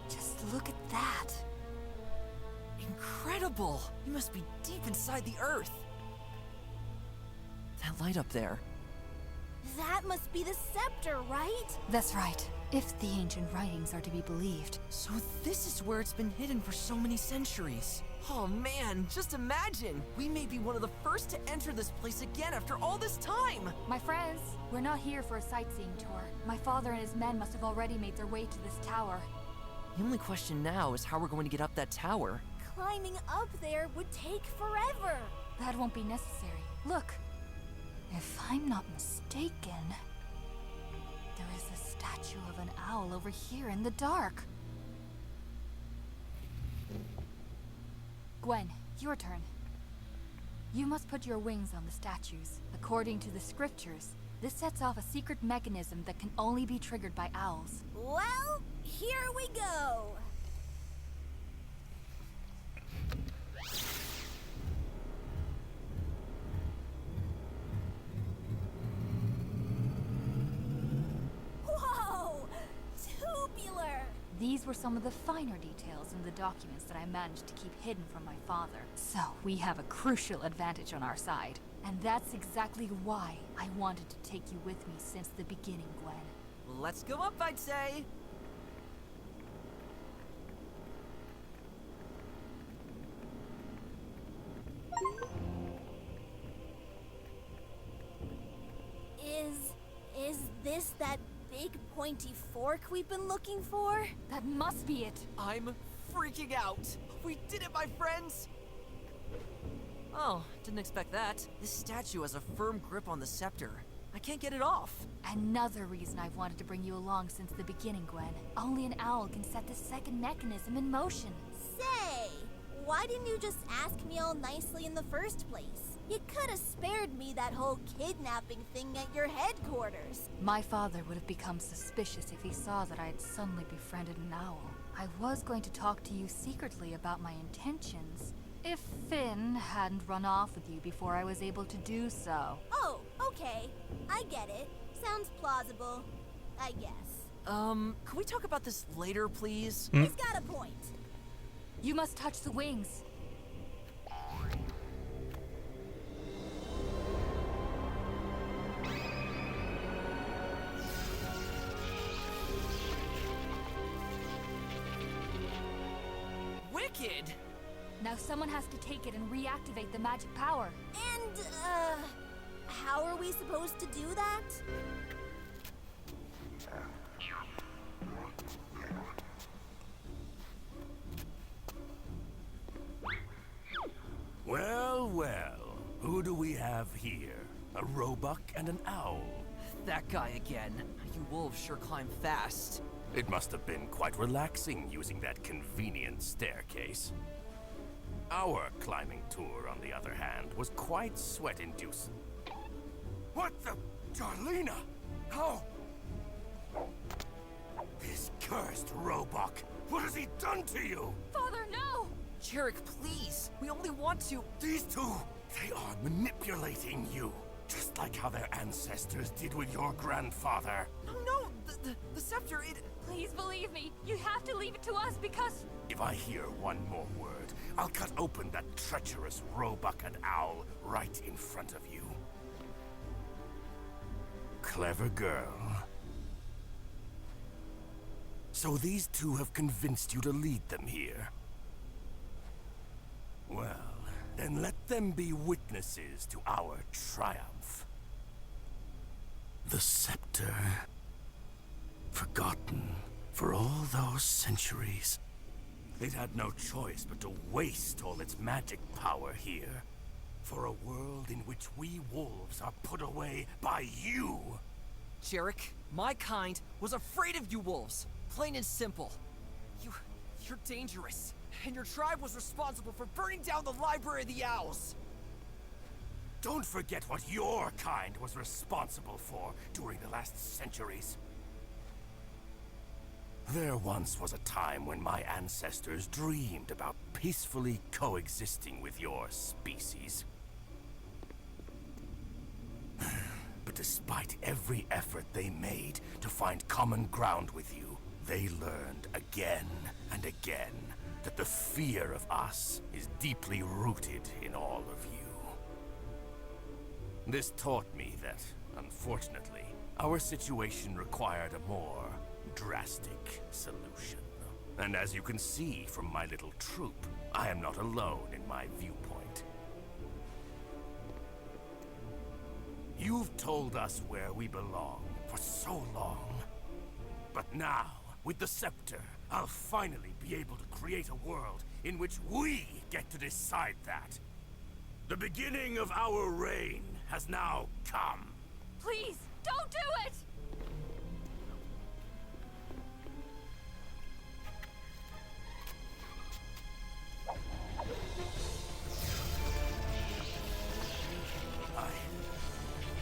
Just look at that. Incredible! You must be deep inside the earth. That light up there. That must be the scepter, right? That's right. If the ancient writings are to be believed. So this is where it's been hidden for so many centuries. Oh man, just imagine! We may be one of the first to enter this place again after all this time! My friends, we're not here for a sightseeing tour. My father and his men must have already made their way to this tower. The only question now is how we're going to get up that tower. Climbing up there would take forever. That won't be necessary. Look, if I'm not mistaken, there is a statue of an owl over here in the dark. Gwen, your turn. You must put your wings on the statues. According to the scriptures, this sets off a secret mechanism that can only be triggered by owls. Well, here we go. Whoa! Tubular! These were some of the finer details in the documents that I managed to keep hidden from my father. So we have a crucial advantage on our side. And that's exactly why I wanted to take you with me since the beginning, Gwen. Let's go up, I'd say! Is this that big pointy fork we've been looking for? That must be it. I'm freaking out! We did it, my friends! Oh, didn't expect that. This statue has a firm grip on the scepter. I can't get it off. Another reason I've wanted to bring you along since the beginning, Gwen. Only an owl can set the second mechanism in motion. Say, why didn't you just ask me all nicely in the first place? You could have spared me that whole kidnapping thing at your headquarters. My father would have become suspicious if he saw that I had suddenly befriended an owl. I was going to talk to you secretly about my intentions, if Finn hadn't run off with you before I was able to do so. Oh, okay. I get it. Sounds plausible, I guess. Can we talk about this later, please? He's got a point. You must touch the wings. Wicked! Now someone has to take it and reactivate the magic power. And, how are we supposed to do that? Well, well. Who do we have here? A roebuck and an owl. That guy again. You wolves sure climb fast. It must have been quite relaxing using that convenient staircase. Our climbing tour, on the other hand, was quite sweat-inducing. What the... Darlena? How... This cursed roebuck! What has he done to you? Father, no! Jarek, please! We only want to... These two, they are manipulating you. Just like how their ancestors did with your grandfather. No, the scepter, it... Please believe me. You have to leave it to us because... If I hear one more word, I'll cut open that treacherous roebuck and owl right in front of you. Clever girl. So these two have convinced you to lead them here? Well, then let them be witnesses to our triumph. The scepter, forgotten for all those centuries. It had no choice but to waste all its magic power here. for a world in which we wolves are put away by you. Jarek, my kind was afraid of you wolves. Plain and simple. You're dangerous. And your tribe was responsible for burning down the Library of the Owls. Don't forget what your kind was responsible for during the last centuries. There once was a time when my ancestors dreamed about peacefully coexisting with your species. But despite every effort they made to find common ground with you, they learned again and again that the fear of us is deeply rooted in all of you. This taught me that, unfortunately, our situation required a more drastic solution. And as you can see from my little troop, I am not alone in my viewpoint. You've told us where we belong for so long. But now, with the scepter, I'll finally be able to create a world in which we get to decide that. The beginning of our reign has now come. Please, don't do it!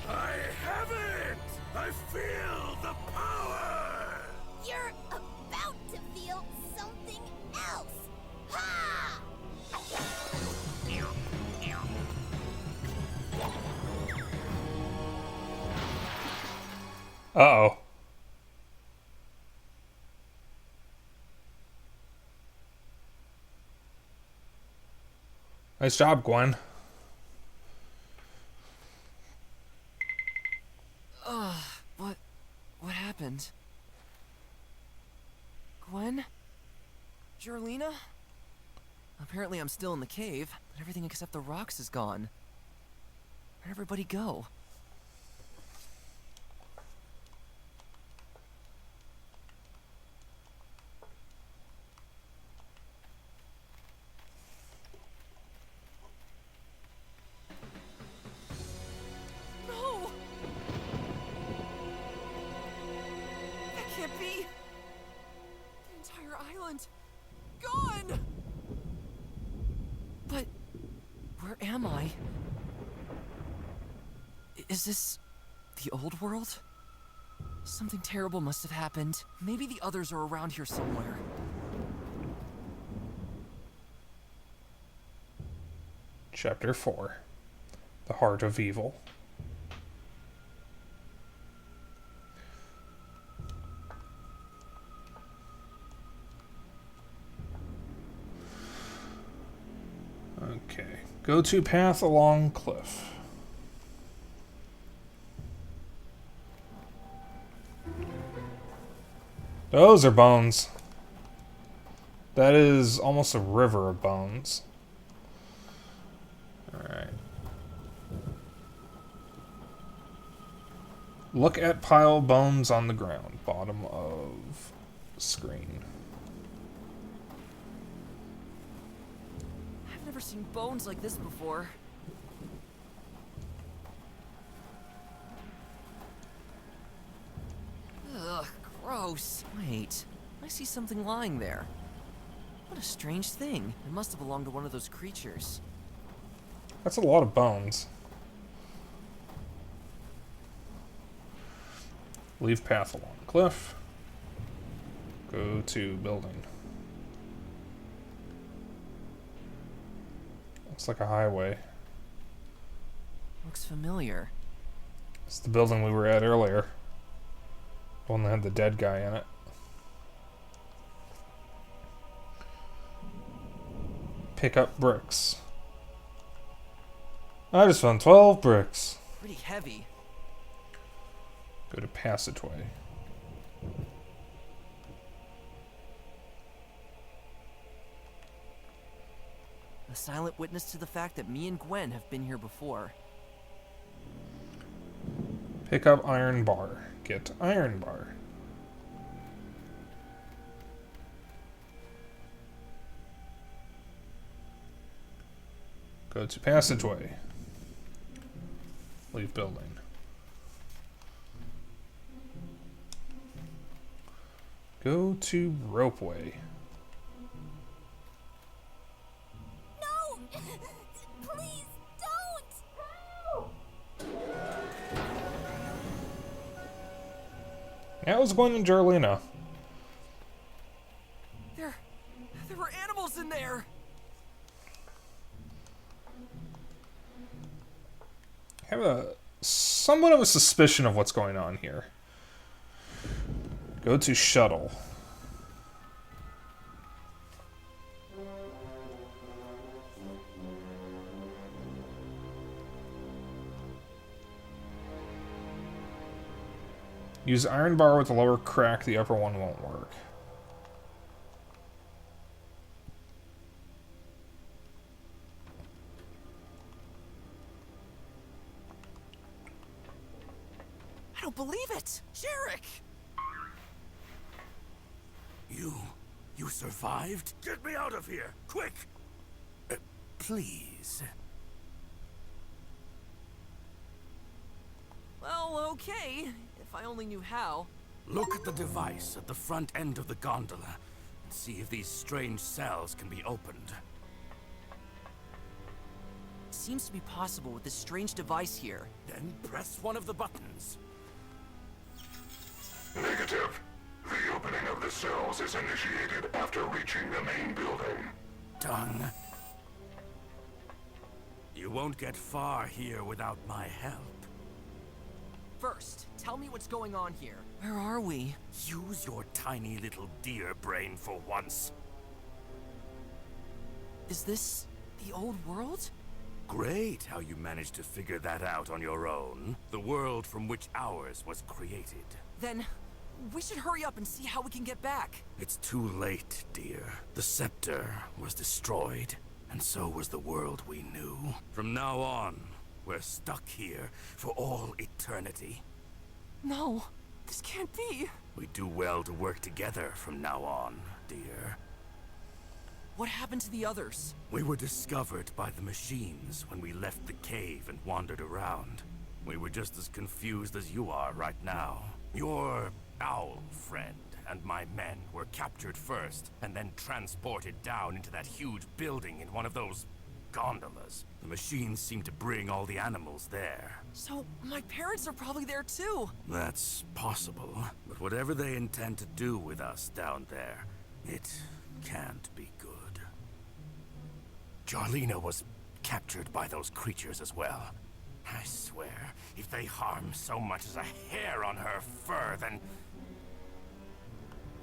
I have it! I feel the power! You're about to feel something else. Ha! Uh-oh. Nice job, Gwen. What happened? Gwen? Jarlina? Apparently I'm still in the cave, but everything except the rocks is gone. Where'd everybody go? No! That can't be! The entire island... gone! But... where am I? Is this... the old world? Something terrible must have happened. Maybe the others are around here somewhere. Chapter 4. The Heart of Evil. Okay. Go to path along cliff. Those are bones. That is almost a river of bones. Alright. Look at pile bones on the ground. Bottom of screen. I've never seen bones like this before. Ugh, gross. Wait, I see something lying there. What a strange thing. It must have belonged to one of those creatures. That's a lot of bones. Leave path along cliff. Go to building. Looks like a highway. Looks familiar. It's the building we were at earlier. The one that had the dead guy in it. Pick up bricks. I just found 12 bricks. Pretty heavy. Go to passageway. A silent witness to the fact that me and Gwen have been here before. Pick up iron bar. Get iron bar. Go to passageway. Leave building. Go to ropeway. No! Please don't! That was Gwen and Jarlina. There were animals in there. I have a somewhat of a suspicion of what's going on here. Go to shuttle. Use iron bar with the lower crack, the upper one won't work. I don't believe it! Jarek! You survived? Get me out of here, quick! Please. Well, okay. If I only knew how. Look at the device at the front end of the gondola and see if these strange cells can be opened. Seems to be possible with this strange device here. Then press one of the buttons. Negative. The opening of the cells is initiated after reaching the main building. Done. You won't get far here without my help. First, tell me what's going on here. Where are we? Use your tiny little deer brain for once. Is this the old world? Great how you managed to figure that out on your own. The world from which ours was created. Then, we should hurry up and see how we can get back. It's too late, dear. The scepter was destroyed, and so was the world we knew. From now on, we're stuck here for all eternity. No, this can't be. We do well to work together from now on, dear. What happened to the others? We were discovered by the machines when we left the cave and wandered around. We were just as confused as you are right now. Your owl friend and my men were captured first, and then transported down into that huge building in one of those gondolas. The machines seem to bring all the animals there. So, my parents are probably there too. That's possible, but whatever they intend to do with us down there, it can't be good. Jarlina was captured by those creatures as well. I swear, if they harm so much as a hair on her fur, then...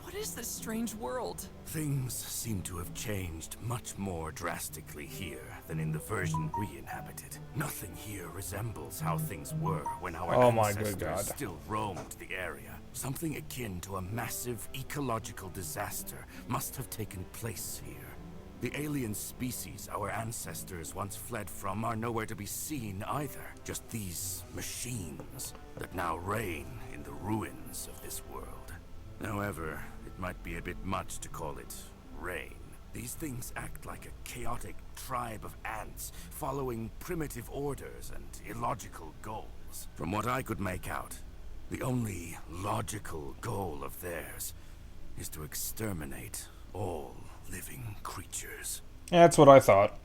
What is this strange world? Things seem to have changed much more drastically here than in the version we inhabited. Nothing here resembles how things were when our ancestors still roamed the area. Something akin to a massive ecological disaster must have taken place here. The alien species our ancestors once fled from are nowhere to be seen either. Just these machines that now reign in the ruins of this world. However, it might be a bit much to call it reign. These things act like a chaotic tribe of ants, following primitive orders and illogical goals. From what I could make out, the only logical goal of theirs is to exterminate all living creatures. That's what I thought.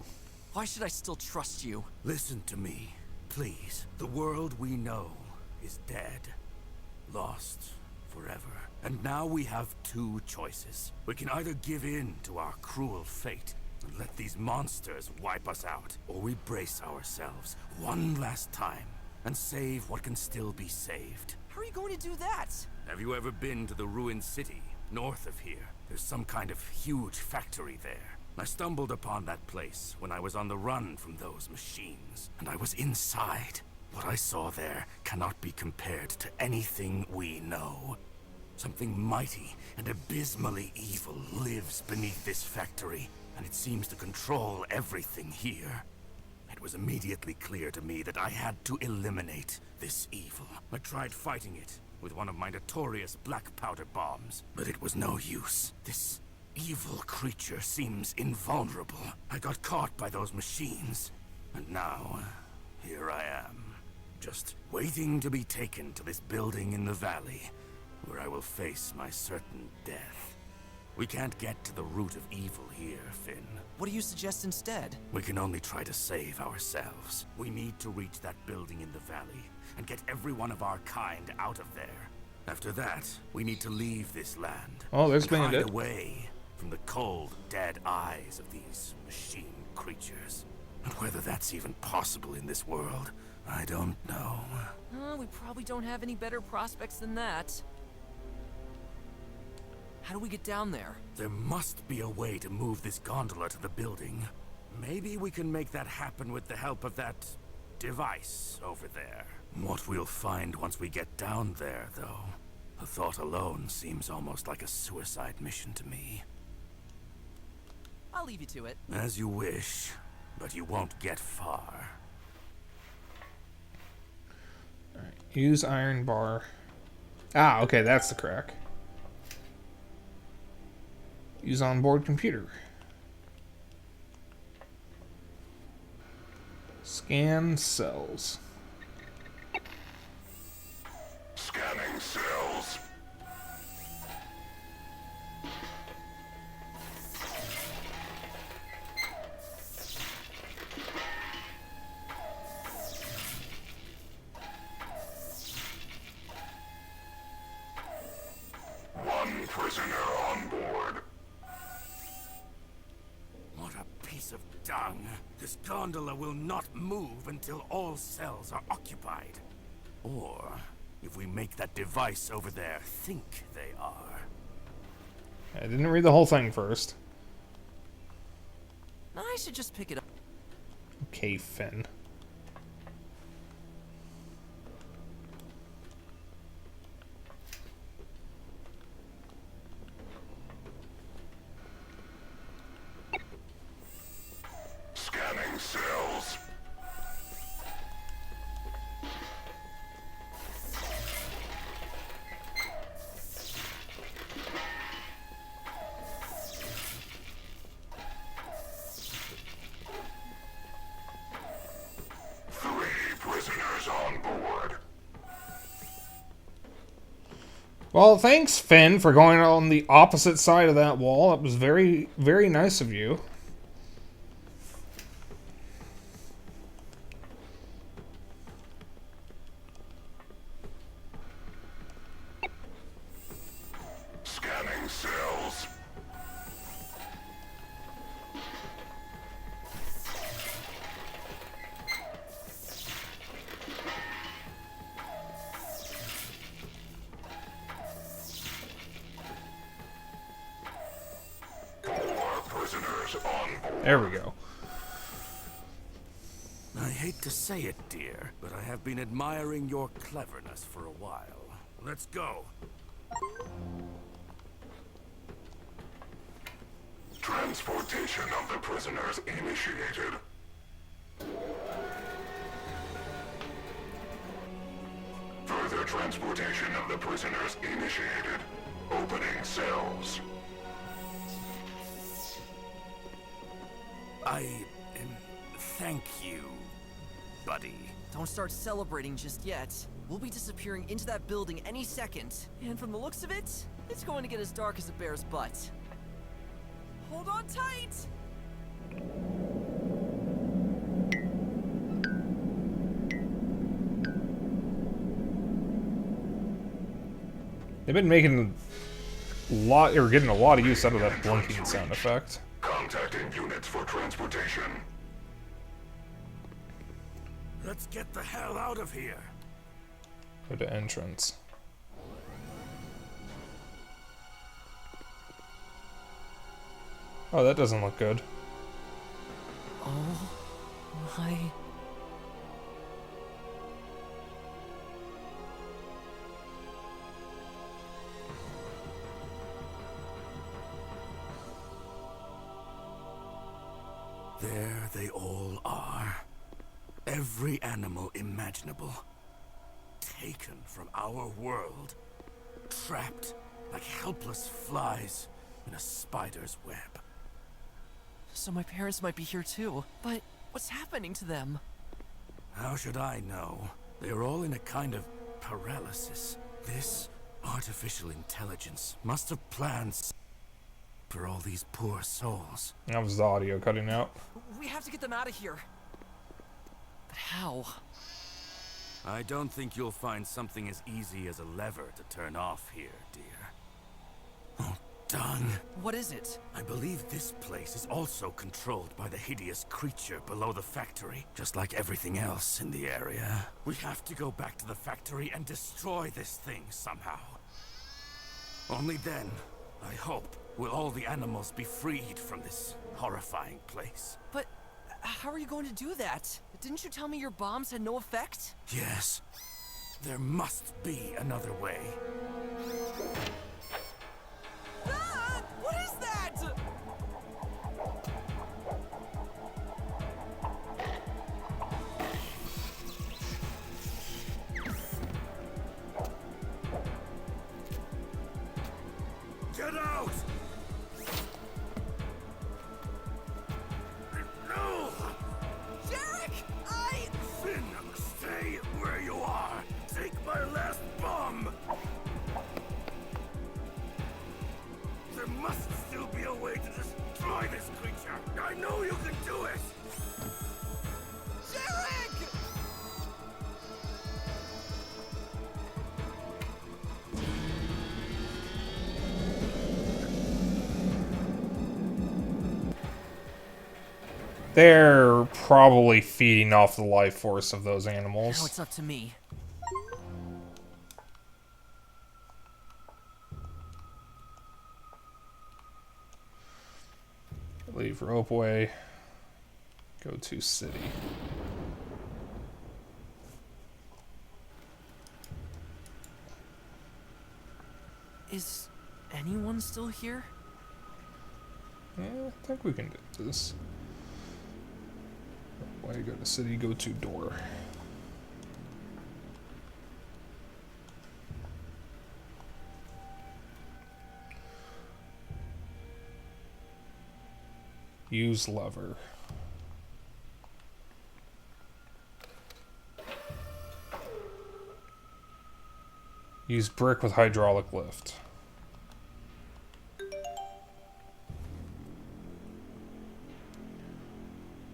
Why should I still trust you? Listen to me, please. The world we know is dead. Lost forever. And now we have two choices. We can either give in to our cruel fate and let these monsters wipe us out, or we brace ourselves one last time and save what can still be saved. How are you going to do that? Have you ever been to the ruined city north of here? There's some kind of huge factory there. I stumbled upon that place when I was on the run from those machines, and I was inside. What I saw there cannot be compared to anything we know. Something mighty and abysmally evil lives beneath this factory, and it seems to control everything here. It was immediately clear to me that I had to eliminate this evil. I tried fighting it with one of my notorious black powder bombs, but it was no use. This evil creature seems invulnerable. I got caught by those machines, and now here I am. just waiting to be taken to this building in the valley, where I will face my certain death. We can't get to the root of evil here, Finn. What do you suggest instead? We can only try to save ourselves. We need to reach that building in the valley and get every one of our kind out of there. After that, we need to leave this land. Oh, there's and hide Bandit. away from the cold, dead eyes of these machine creatures. And whether that's even possible in this world, I don't know. We probably don't have any better prospects than that. How do we get down there? There must be a way to move this gondola to the building. Maybe we can make that happen with the help of that device over there. What we'll find once we get down there, though, the thought alone seems almost like a suicide mission to me. I'll leave you to it. As you wish, but you won't get far. Alright, use iron bar. Ah, okay, that's the crack. Use onboard computer. Scan cells. Scanning cells. One prisoner on board. What a piece of dung. This gondola will not move until all cells are occupied. Or, if we make that device over there think they are. I didn't read the whole thing first. I should just pick it up. Okay, Finn. Scanning cells. Prisoners on board. Well, thanks, Finn, for going on the opposite side of that wall. That was very, very nice of you. Scanning cells. Prisoners on board. There we go. I hate to say it, dear, but I have been admiring your cleverness for a while. Let's go. Transportation of the prisoners initiated. Further transportation of the prisoners initiated. Opening cells. Thank you, buddy. Don't start celebrating just yet. We'll be disappearing into that building any second. And from the looks of it, it's going to get as dark as a bear's butt. Hold on tight! They've been making a lot, or getting a lot of use out of that blinking sound effect. Contacting units for transportation. Let's get the hell out of here. Go to entrance. Oh, that doesn't look good. Oh my... There they all are. Every animal imaginable. Taken from our world. Trapped like helpless flies in a spider's web. So my parents might be here too, but what's happening to them? How should I know? They're all in a kind of paralysis. This artificial intelligence must have plans for all these poor souls. That was the audio cutting out. We have to get them out of here. But how? I don't think you'll find something as easy as a lever to turn off here, dear. Oh, done. What is it? I believe this place is also controlled by the hideous creature below the factory, just like everything else in the area. We have to go back to the factory and destroy this thing somehow. Only then, I hope, will all the animals be freed from this horrifying place. But how are you going to do that? Didn't you tell me your bombs had no effect? Yes. There must be another way. Ah! What is that? Get out! No! Derek! Finn, stay where you are. Take my last bomb. There must still be a way to destroy this creature. I know you can do it. Derek! They're probably feeding off the life force of those Now animals. it's up to me. Leave ropeway. Go to city. Is anyone still here? Yeah, I think we can do this. Way, go to city, go to door. Use lever. Use brick with hydraulic lift.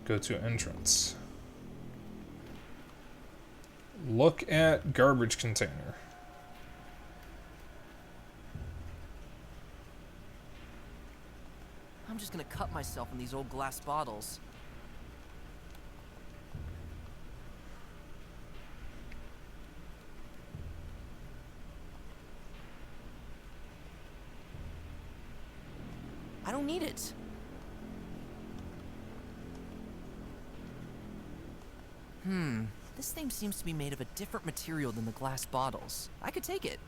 Go to entrance. Look at garbage container. I'm just gonna cut myself in these old glass bottles. I don't need it. This thing seems to be made of a different material than the glass bottles. I could take it.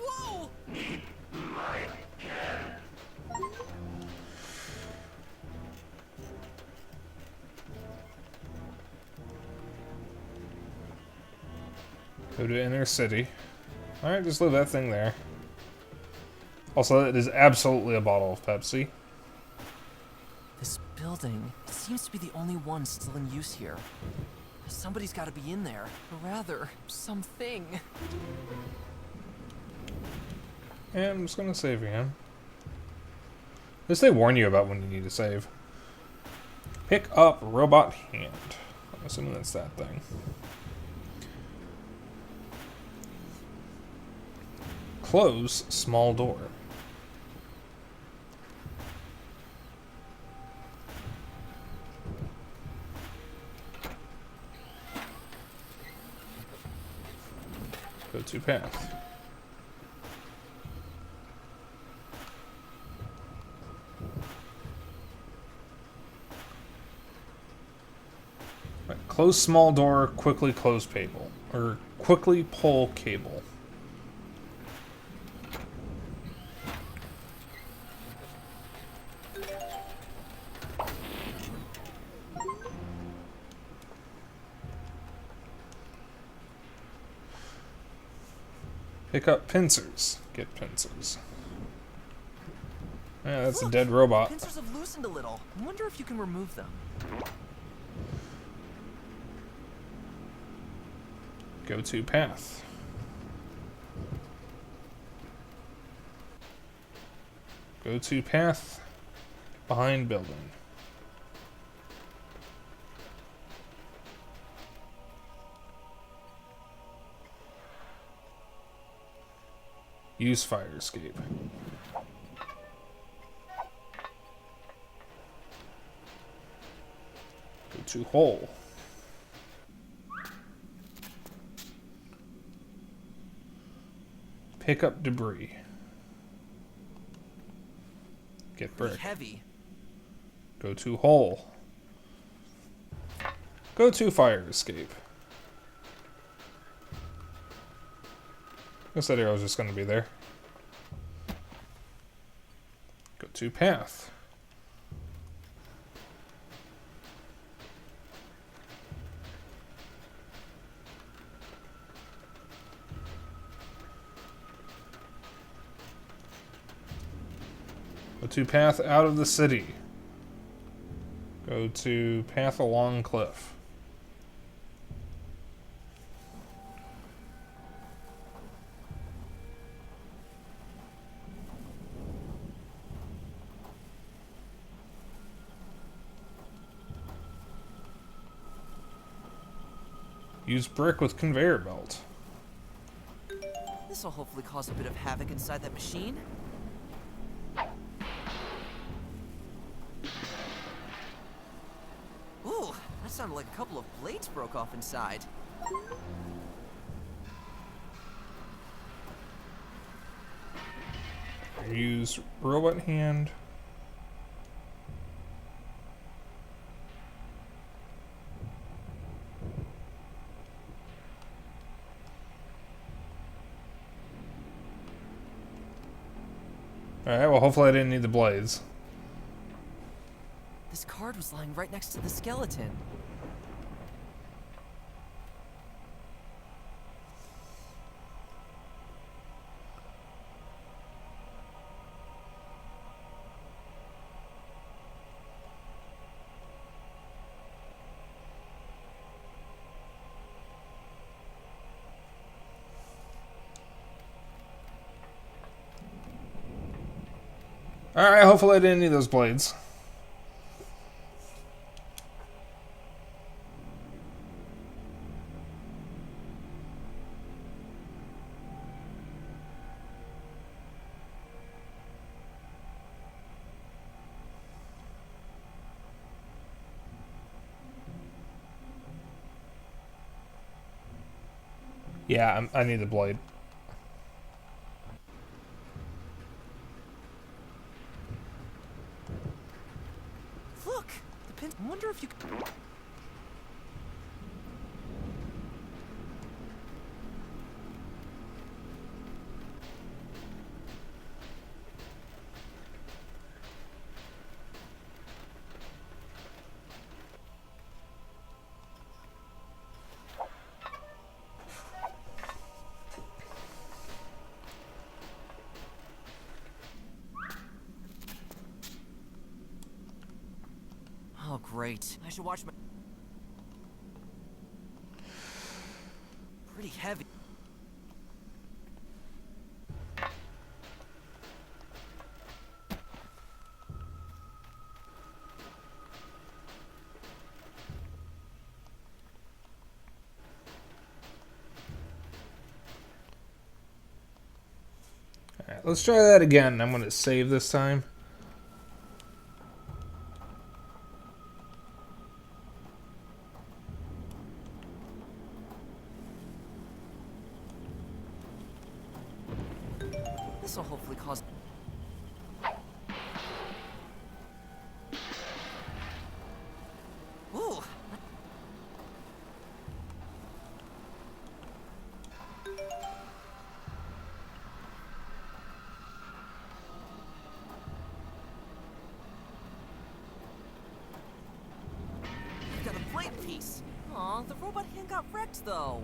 Whoa! Go to inner city. Alright, just leave that thing there. Also, it is absolutely a bottle of Pepsi. This building seems to be the only one still in use here. Somebody's got to be in there. Or rather, something. And I'm just gonna save again. This they warn you about when you need to save. Pick up robot hand. I'm assuming that's that thing. Close small door. Go to path. Right, close small door, quickly close cable. Or quickly pull cable. Pick up pincers. Get pincers. Yeah, that's a Look, dead robot. pincers have loosened a little. I wonder if you can remove them. Go to path. Go to path behind building. Use fire escape. Go to hole. Pick up debris. Get Pretty brick. heavy. Go to hole. Go to fire escape. I said I was just going to be there. Go to path. Go to path out of the city. Go to path along cliff. Use brick with conveyor belt. This will hopefully cause a bit of havoc inside that machine. Ooh, that sounded like a couple of blades broke off inside. Use robot hand. Alright, well hopefully I didn't need the blades. This card was lying right next to the skeleton. Alright, hopefully I didn't need those blades. Yeah, I need the blade. Look! The pin. I wonder if you could. Oh, great. I should watch my. Pretty heavy. Alright, let's try that again. I'm going to save this time. This will hopefully cause. Ooh! Got a blade piece. Aw, the robot hand got wrecked though.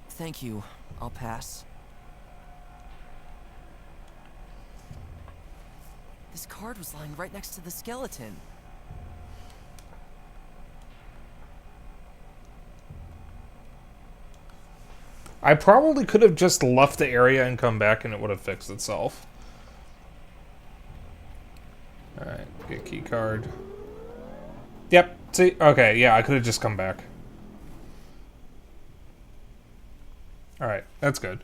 Thank you. I'll pass. This card was lying right next to the skeleton. I probably could have just left the area and come back and it would have fixed itself. Alright, get key card. Yep, see, okay, yeah, I could have just come back. Alright, that's good.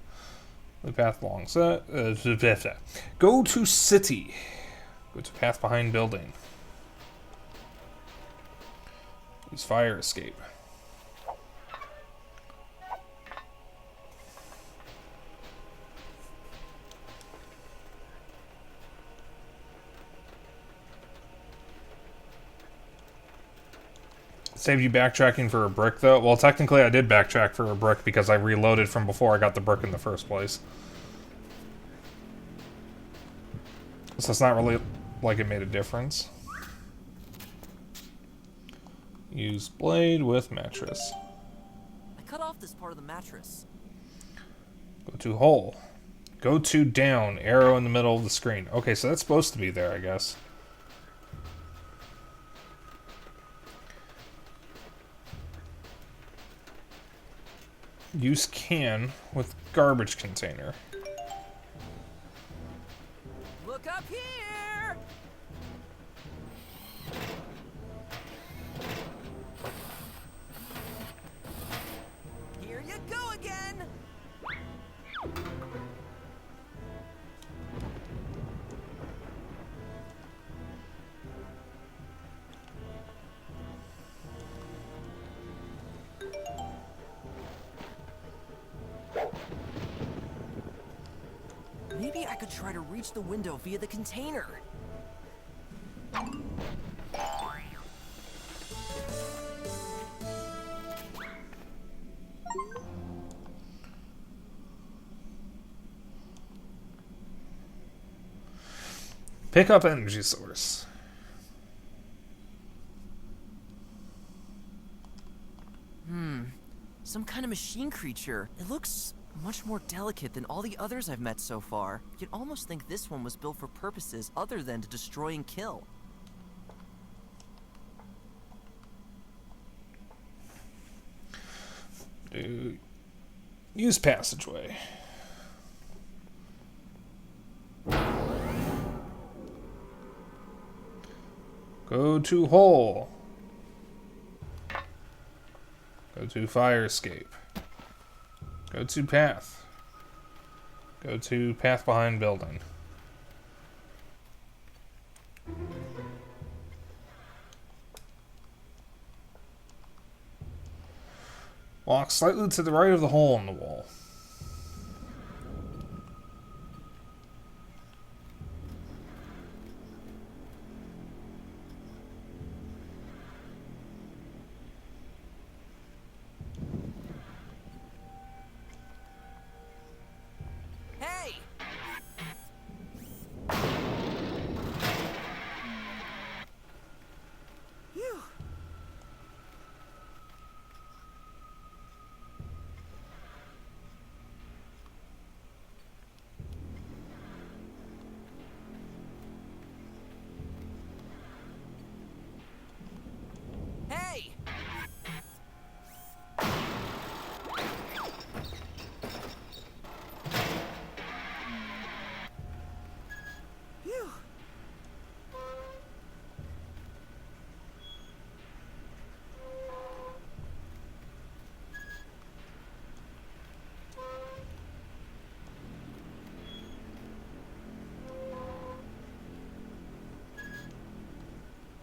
The path along. So, go to city. Go to path behind building. Use fire escape. Saved you backtracking for a brick, though? Well, technically I did backtrack for a brick because I reloaded from before I got the brick in the first place. So it's not really like it made a difference. Use blade with mattress. I cut off this part of the mattress. Go to hole. Go to down. Arrow in the middle of the screen. Okay, so that's supposed to be there, I guess. Use can with garbage container. Look up here! Here you go again! Maybe I could try to reach the window via the container. Pick up energy source. Some kind of machine creature. It looks much more delicate than all the others I've met so far. You'd almost think this one was built for purposes other than to destroy and kill. Dude. Use passageway. Go to hole. Go to fire escape. Go to path. Go to path behind building. Walk slightly to the right of the hole in the wall. Hey! Phew. Hey! Phew.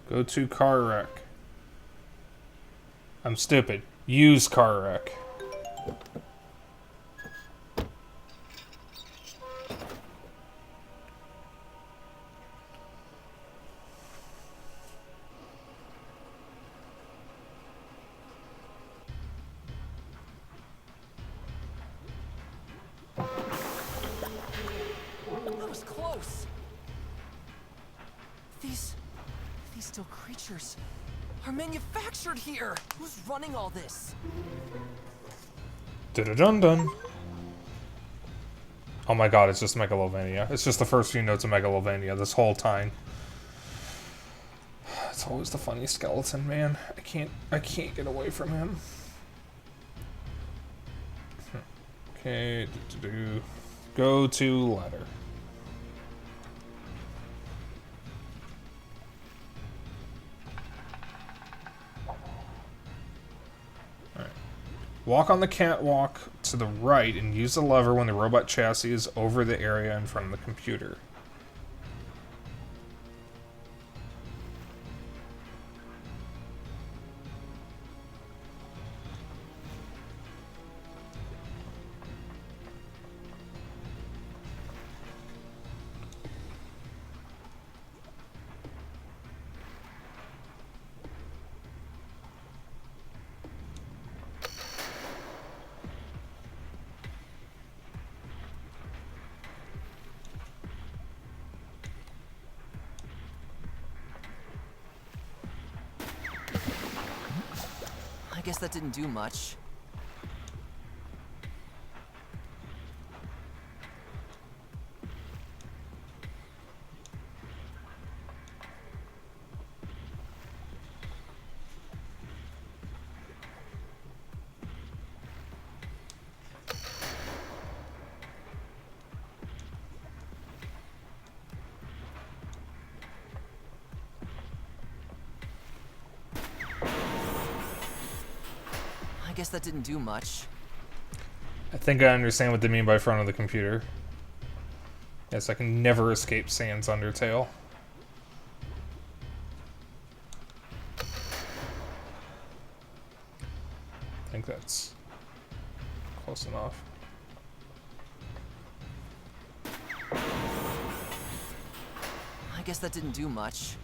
Go to car wreck. I'm stupid. Use car wreck. That was close. These still creatures are manufactured here. Who's running all this? Dun-dun-dun. Oh my god, it's just Megalovania. It's just the first few notes of Megalovania this whole time. It's always the funny skeleton, man. I can't get away from him. Okay, go to ladder. Alright. Walk on the catwalk to the right and use the lever when the robot chassis is over the area in front of the computer. I guess that didn't do much. I guess that didn't do much. I think I understand what they mean by front of the computer. Yes, I can never escape Sans Undertale. I think that's close enough. I guess that didn't do much.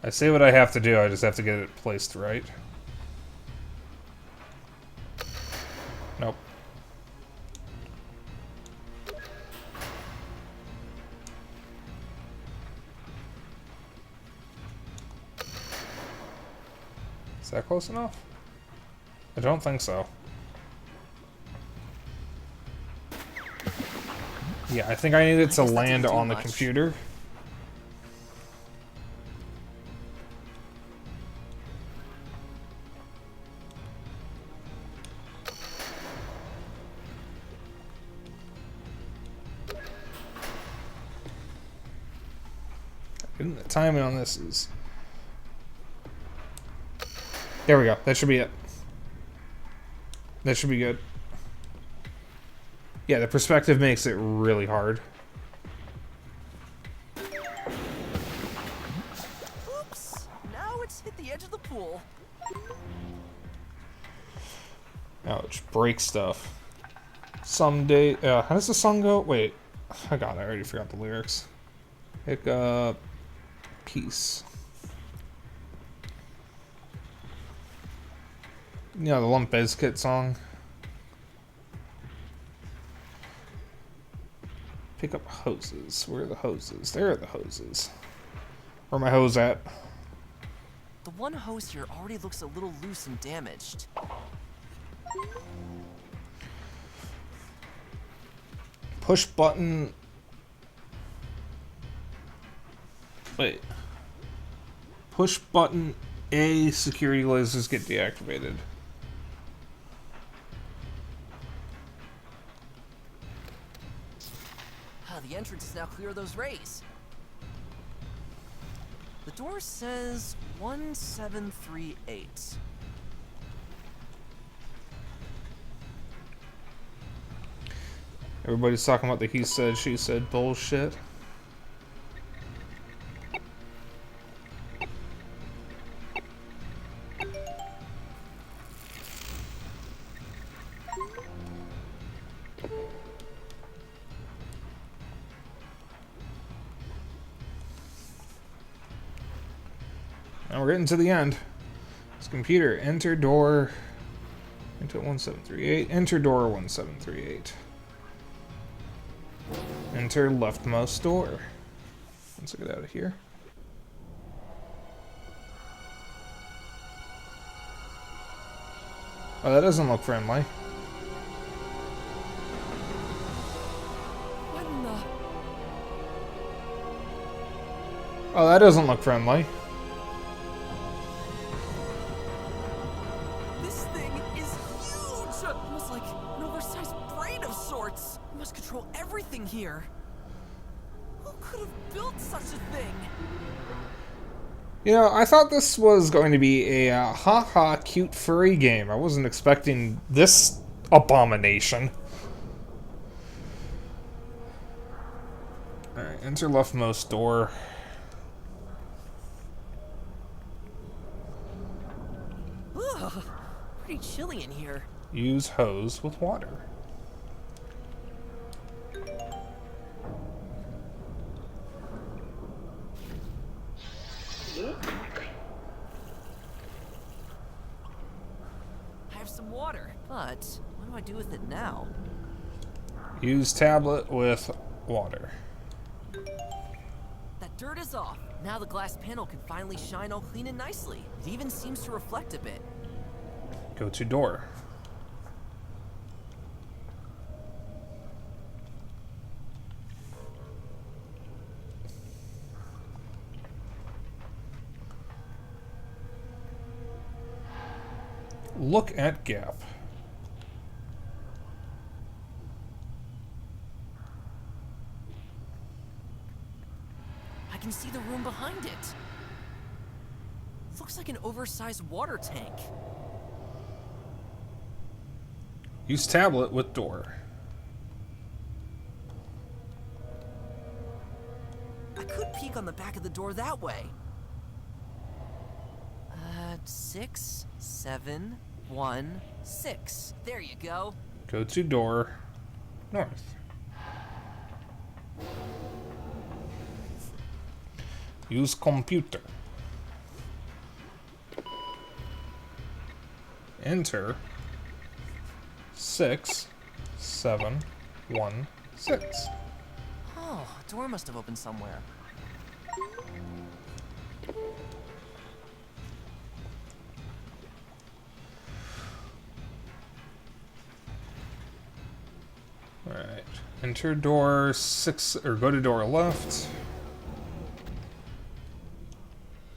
I say what I have to do, I just have to get it placed right. Nope. Is that close enough? I don't think so. Yeah, I think I needed to land on the computer. The timing on this is... There we go. That should be it. That should be good. Yeah, the perspective makes it really hard. Oops! Now it's hit the edge of the pool. Ouch. Break stuff. Someday... how does the song go? Wait. Oh god, I already forgot the lyrics. Pick up... Peace. Yeah, the Limp Bizkit song. Pick up hoses. Where are the hoses? There are the hoses. Where my hose at? The one hose here already looks a little loose and damaged. Push button. Wait. Push button A, security lasers get deactivated. The entrance is now clear of those rays. The door says 1738. Everybody's talking about the he said, she said bullshit. Now we're getting to the end. This computer, enter door into 1738. Enter door 1738. Enter leftmost door. Let's get out of here. Oh, that doesn't look friendly. What in the... Oh, that doesn't look friendly. This thing is huge! Almost like an oversized brain of sorts. It must control everything here. Who could have built such a thing? You know, I thought this was going to be a haha cute furry game. I wasn't expecting this abomination. Alright, enter leftmost door. Ugh, pretty chilly in here. Use hose with water. I have some water, but what do I do with it now? Use tablet with water. That dirt is off. Now the glass panel can finally shine all clean and nicely. It even seems to reflect a bit. Go to door. Look at gap. I can see the room behind it. Looks like an oversized water tank. Use tablet with door. I could peek on the back of the door that way. 6, 7, 1, 6. There you go. Go to door north. Use computer. Enter 6, 7, 1, 6. Oh, a door must have opened somewhere. Alright. Enter door 6, or go to door left.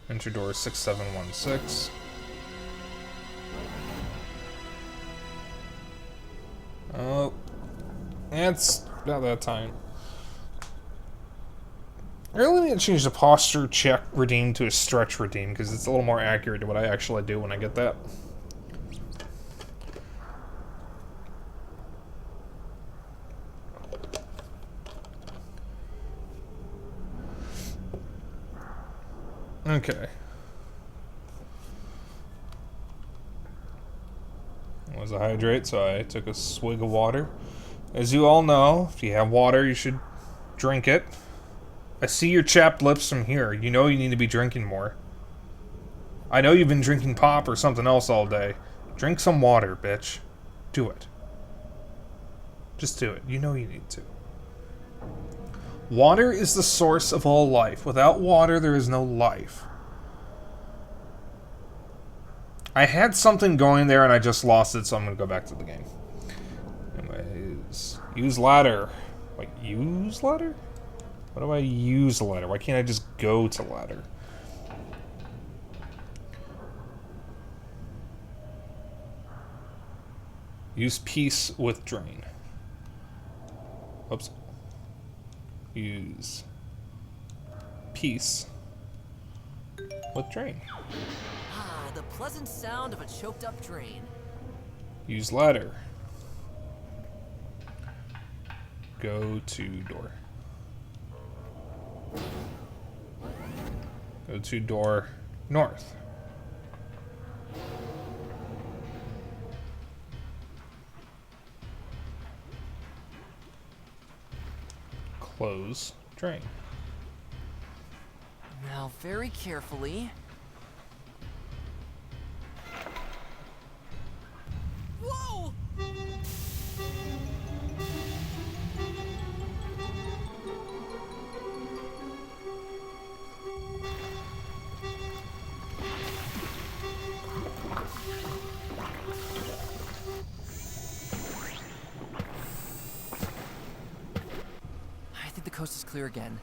Enter door 6716. Oh. It's about that time. I really need to change the posture check redeem to a stretch redeem, because it's a little more accurate to what I actually do when I get that. Okay. It was a hydrate, so I took a swig of water. As you all know, if you have water, you should drink it. I see your chapped lips from here. You know you need to be drinking more. I know you've been drinking pop or something else all day. Drink some water, bitch. Do it. Just do it. You know you need to. Water is the source of all life. Without water, there is no life. I had something going there and I just lost it, so I'm going to go back to the game. Anyways, use ladder. Wait, use ladder? Why do I use ladder? Why can't I just go to ladder? Use piece with drain. Oops. Use piece with drain. Ah, the pleasant sound of a choked up drain. Use ladder. Go to door. Go to door north. Close drain. Now, very carefully. Whoa! coast is clear again.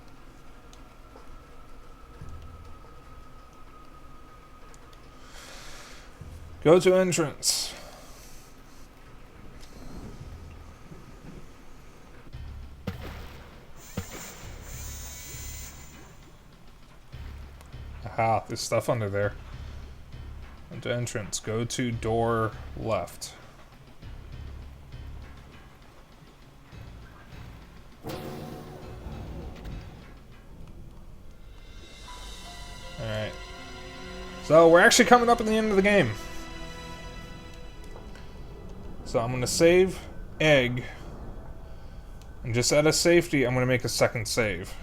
Go to entrance. Aha, there's stuff under there. Into entrance. Go to door left. Alright. So we're actually coming up at the end of the game. So I'm going to save egg. And just out of safety, I'm going to make a second save.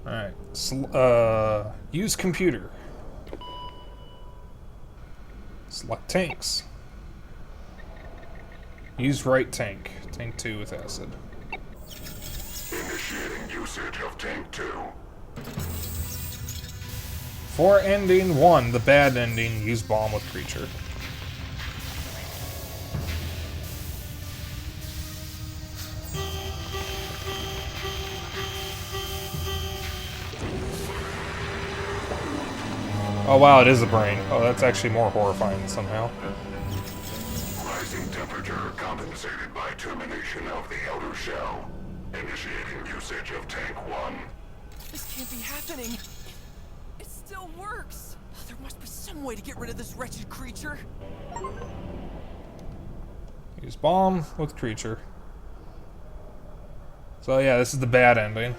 Alright. Use computer. Select tanks. Use right tank. Tank 2 with acid. Initiating usage of tank 2. For ending 1, the bad ending, use bomb with creature. Oh wow, it is a brain. Oh, that's actually more horrifying somehow. Rising temperature compensated by termination of the outer shell. Initiating usage of tank 1. This can't be happening. It still works. There must be some way to get rid of this wretched creature. Use bomb with creature. So yeah, this is the bad ending.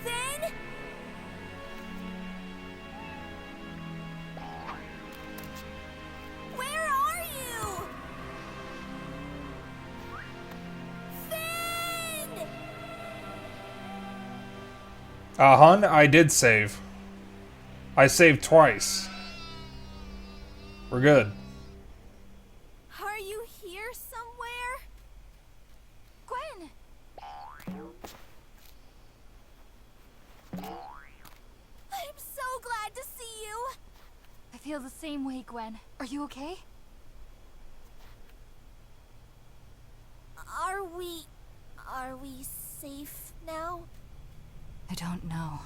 Finn? Where are you? Finn! Hun, I did save. I saved twice. We're good. Are you here somewhere? Gwen! I'm so glad to see you! I feel the same way, Gwen. Are you okay? Are we safe now? I don't know.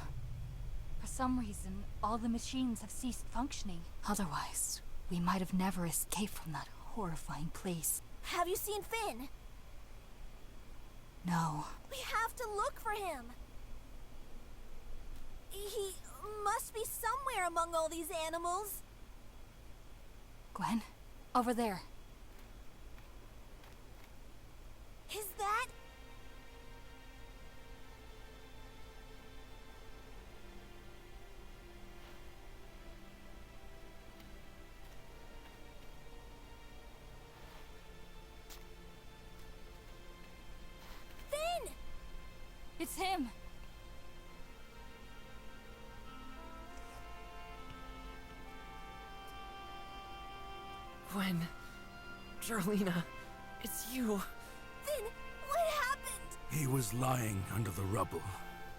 For some reason, all the machines have ceased functioning. Otherwise, we might have never escaped from that horrifying place. Have you seen Finn? No. We have to look for him. He must be somewhere among all these animals. Gwen, over there. Is that... Finn! It's him! Gwen, Darlena, it's you. Finn, what happened? He was lying under the rubble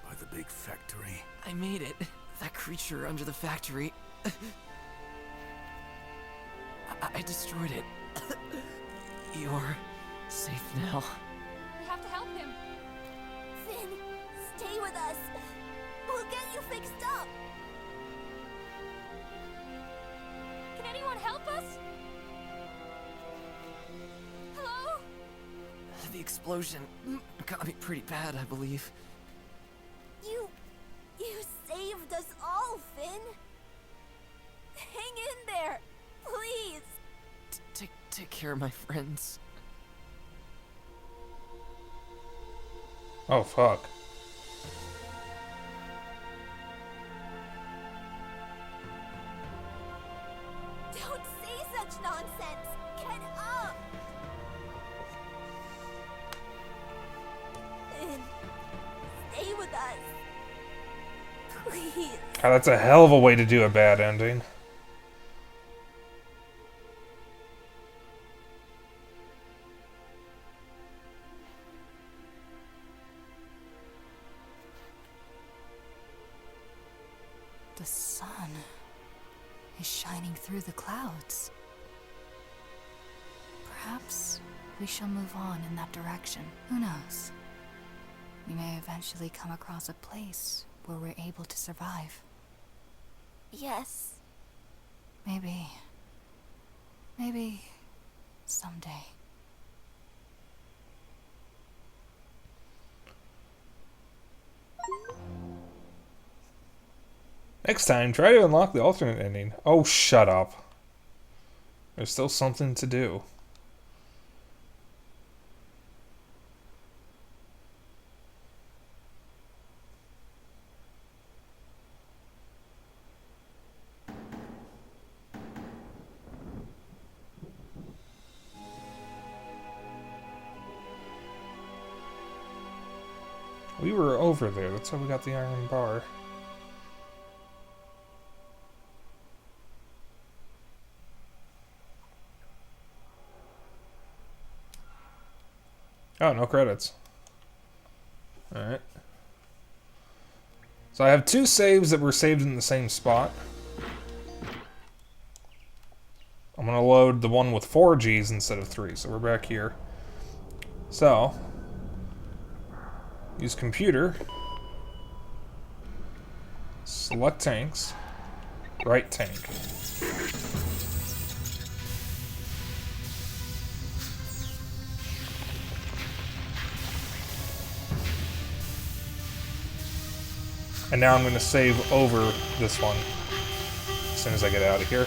by the big factory. I made it. That creature under the factory. I destroyed it. You're safe now. We have to help him. Finn, stay with us. We'll get you fixed up. Can anyone help us? Hello? The explosion got me pretty bad, I believe. You saved us all, Finn. Hang in there, please. Take care of my friends. Oh, fuck. Don't say such nonsense. Get up. Finn, stay with us. Please. God, that's a hell of a way to do a bad ending. The sun is shining through the clouds. Perhaps we shall move on in that direction. Who knows? We may eventually come across a place where we're able to survive. Yes. Maybe someday. Next time, try to unlock the alternate ending. Oh, shut up. There's still something to do. We were over there. That's how we got the iron bar. Oh, no credits. Alright. So I have 2 saves that were saved in the same spot. I'm going to load the one with 4 Gs instead of 3, so we're back here. So, use computer. Select tanks. Right tank. And now I'm going to save over this one as soon as I get out of here.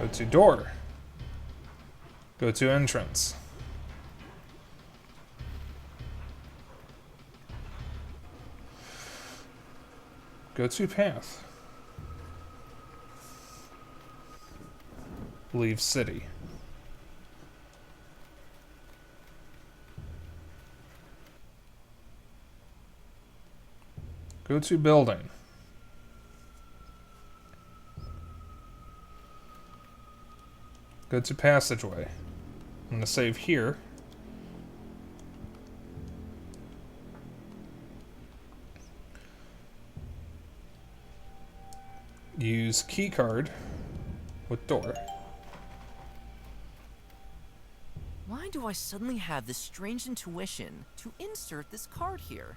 Go to door. Go to entrance. Go to path. Leave city. Go to building. Go to passageway. I'm going to save here. Use keycard with door. Why do I suddenly have this strange intuition to insert this card here?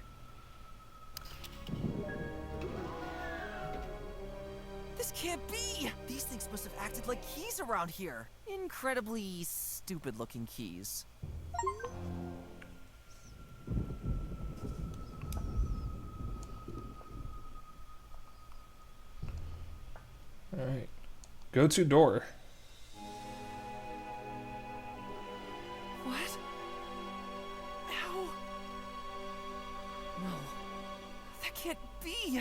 This can't be! These things must have acted like keys around here. Incredibly stupid-looking keys. Alright. Go to door. What? How? No. That can't be!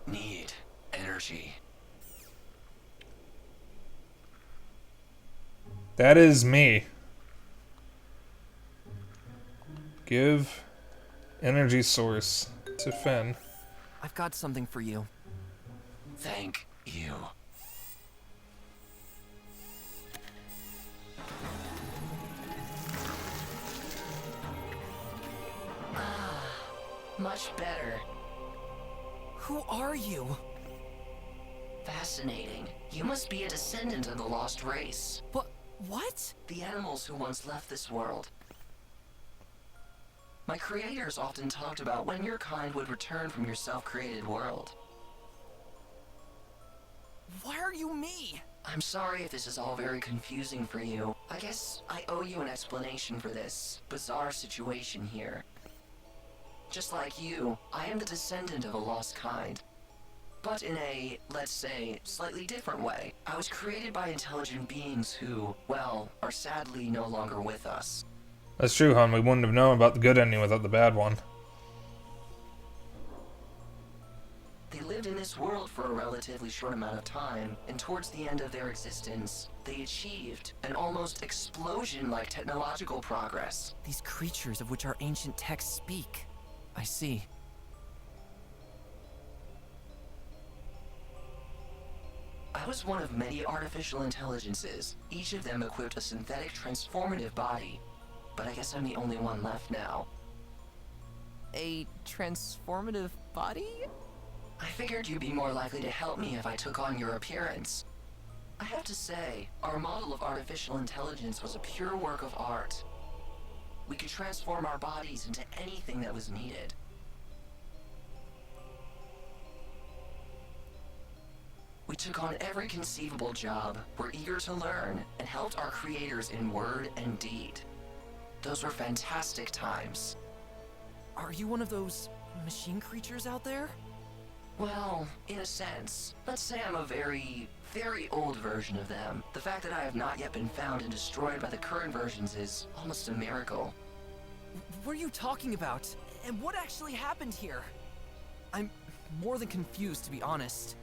Need energy. That is me. Give energy source to Finn. I've got something for you. Thank you. Much better. Who are you? Fascinating. You must be a descendant of the lost race. What? The animals who once left this world. My creators often talked about when your kind would return from your self-created world. Why are you me? I'm sorry if this is all very confusing for you. I guess I owe you an explanation for this bizarre situation here. Just like you, I am the descendant of a lost kind. But in a, let's say, slightly different way. I was created by intelligent beings who, well, are sadly no longer with us. That's true, hon. We wouldn't have known about the good ending without the bad one. They lived in this world for a relatively short amount of time, and towards the end of their existence, they achieved an almost explosion-like technological progress. These creatures of which our ancient texts speak. I see. I was one of many artificial intelligences, each of them equipped a synthetic transformative body. But I guess I'm the only one left now. A transformative body? I figured you'd be more likely to help me if I took on your appearance. I have to say, our model of artificial intelligence was a pure work of art. We could transform our bodies into anything that was needed. We took on every conceivable job, were eager to learn, and helped our creators in word and deed. Those were fantastic times. Are you one of those machine creatures out there? Well, in a sense. Let's say I'm a very old version of them. The fact that I have not yet been found and destroyed by the current versions is almost a miracle. What are you talking about? And what actually happened here? I'm more than confused, to be honest.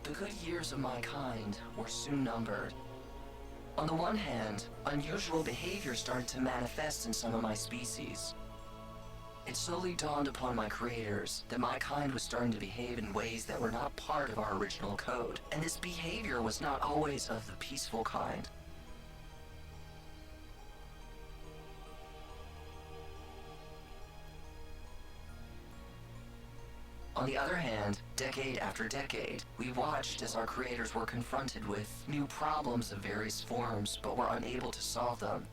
The good years of my kind were soon numbered. On the one hand, unusual behavior started to manifest in some of my species. It slowly dawned upon my creators that my kind was starting to behave in ways that were not part of our original code, and this behavior was not always of the peaceful kind. On the other hand, decade after decade, we watched as our creators were confronted with new problems of various forms, but were unable to solve them.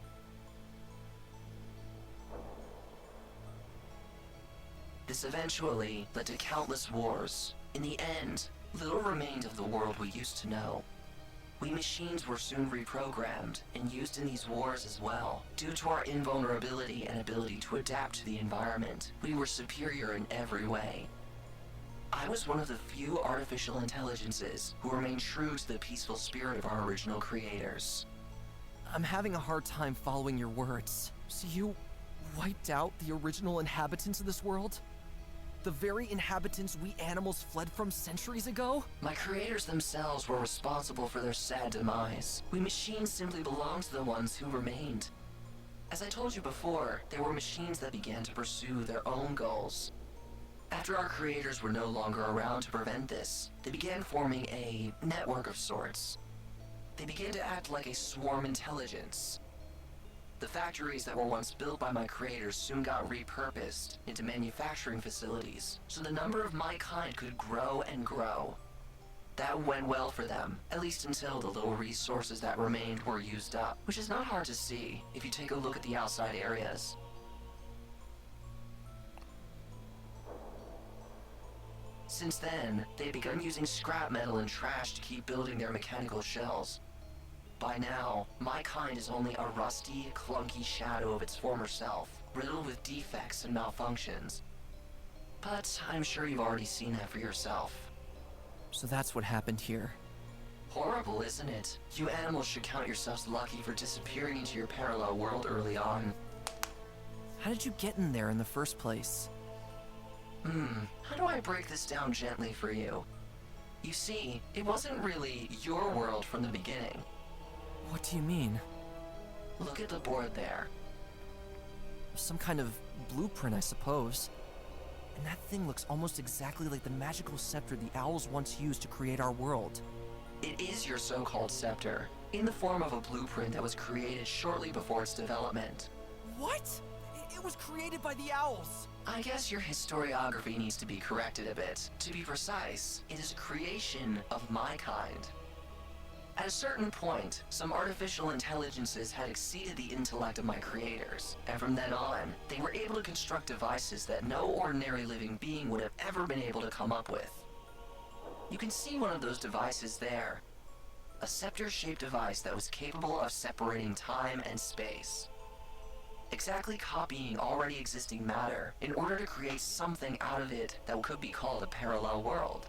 This eventually led to countless wars. In the end, little remained of the world we used to know. We machines were soon reprogrammed and used in these wars as well. Due to our invulnerability and ability to adapt to the environment, we were superior in every way. I was one of the few artificial intelligences who remained true to the peaceful spirit of our original creators. I'm having a hard time following your words. So you wiped out the original inhabitants of this world? The very inhabitants we animals fled from centuries ago? My creators themselves were responsible for their sad demise. We machines simply belonged to the ones who remained. As I told you before, there were machines that began to pursue their own goals. After our creators were no longer around to prevent this, they began forming a network of sorts. They began to act like a swarm intelligence. The factories that were once built by my creators soon got repurposed into manufacturing facilities, so the number of my kind could grow and grow. That went well for them, at least until the little resources that remained were used up, which is not hard to see if you take a look at the outside areas. Since then, they had begun using scrap metal and trash to keep building their mechanical shells. By now, my kind is only a rusty, clunky shadow of its former self, riddled with defects and malfunctions. But I'm sure you've already seen that for yourself. So that's what happened here. Horrible, isn't it? You animals should count yourselves lucky for disappearing into your parallel world early on. How did you get in there in the first place? How do I break this down gently for you? You see, it wasn't really your world from the beginning. What do you mean? Look at the board there. Some kind of blueprint, I suppose. And that thing looks almost exactly like the magical scepter the owls once used to create our world. It is your so-called scepter, in the form of a blueprint that was created shortly before its development. What? It was created by the owls! I guess your historiography needs to be corrected a bit. To be precise, it is a creation of my kind. At a certain point, some artificial intelligences had exceeded the intellect of my creators, and from then on, they were able to construct devices that no ordinary living being would have ever been able to come up with. You can see one of those devices there. A scepter-shaped device that was capable of separating time and space. Exactly copying already existing matter in order to create something out of it that could be called a parallel world.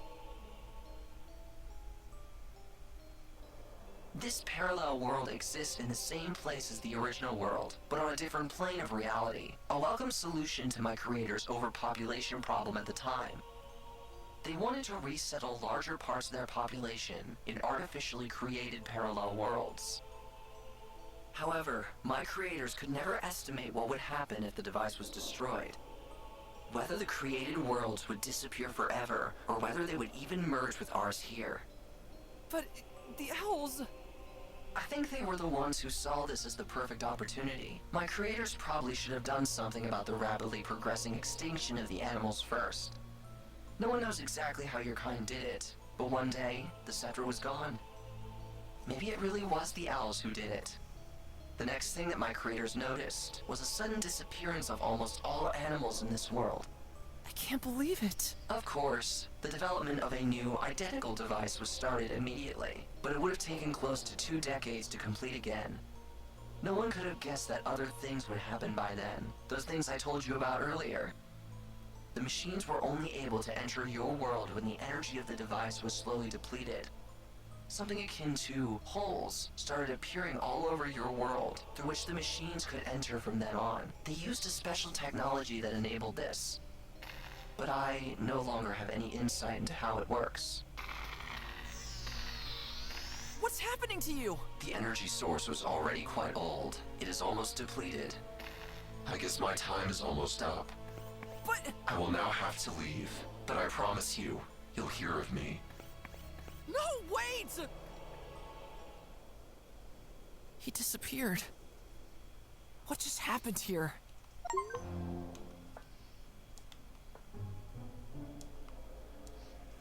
This parallel world exists in the same place as the original world, but on a different plane of reality. A welcome solution to my creators' overpopulation problem at the time. They wanted to resettle larger parts of their population in artificially created parallel worlds. However, my creators could never estimate what would happen if the device was destroyed. Whether the created worlds would disappear forever, or whether they would even merge with ours here. But the owls... I think they were the ones who saw this as the perfect opportunity. My creators probably should have done something about the rapidly progressing extinction of the animals first. No one knows exactly how your kind did it, but one day, the scepter was gone. Maybe it really was the owls who did it. The next thing that my creators noticed was a sudden disappearance of almost all animals in this world. I can't believe it. Of course, the development of a new, identical device was started immediately, but it would have taken close to 2 decades to complete again. No one could have guessed that other things would happen by then, those things I told you about earlier. The machines were only able to enter your world when the energy of the device was slowly depleted. Something akin to holes started appearing all over your world, through which the machines could enter from then on. They used a special technology that enabled this. But I no longer have any insight into how it works. What's happening to you? The energy source was already quite old. It is almost depleted. I guess my time is almost up. But... I will now have to leave, but I promise you, you'll hear of me. No, wait! He disappeared. What just happened here?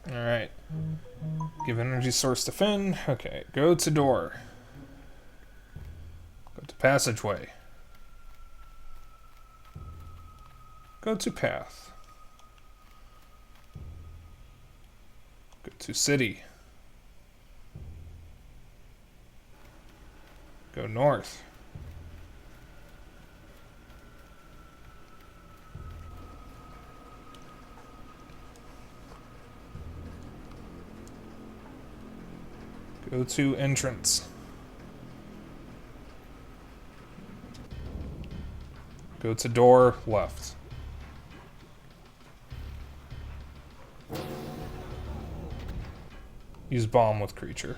Alright. Give energy source to Finn. Okay, go to door. Go to passageway. Go to path. Go to city. Go north. Go to entrance. Go to door left. Use bomb with creature.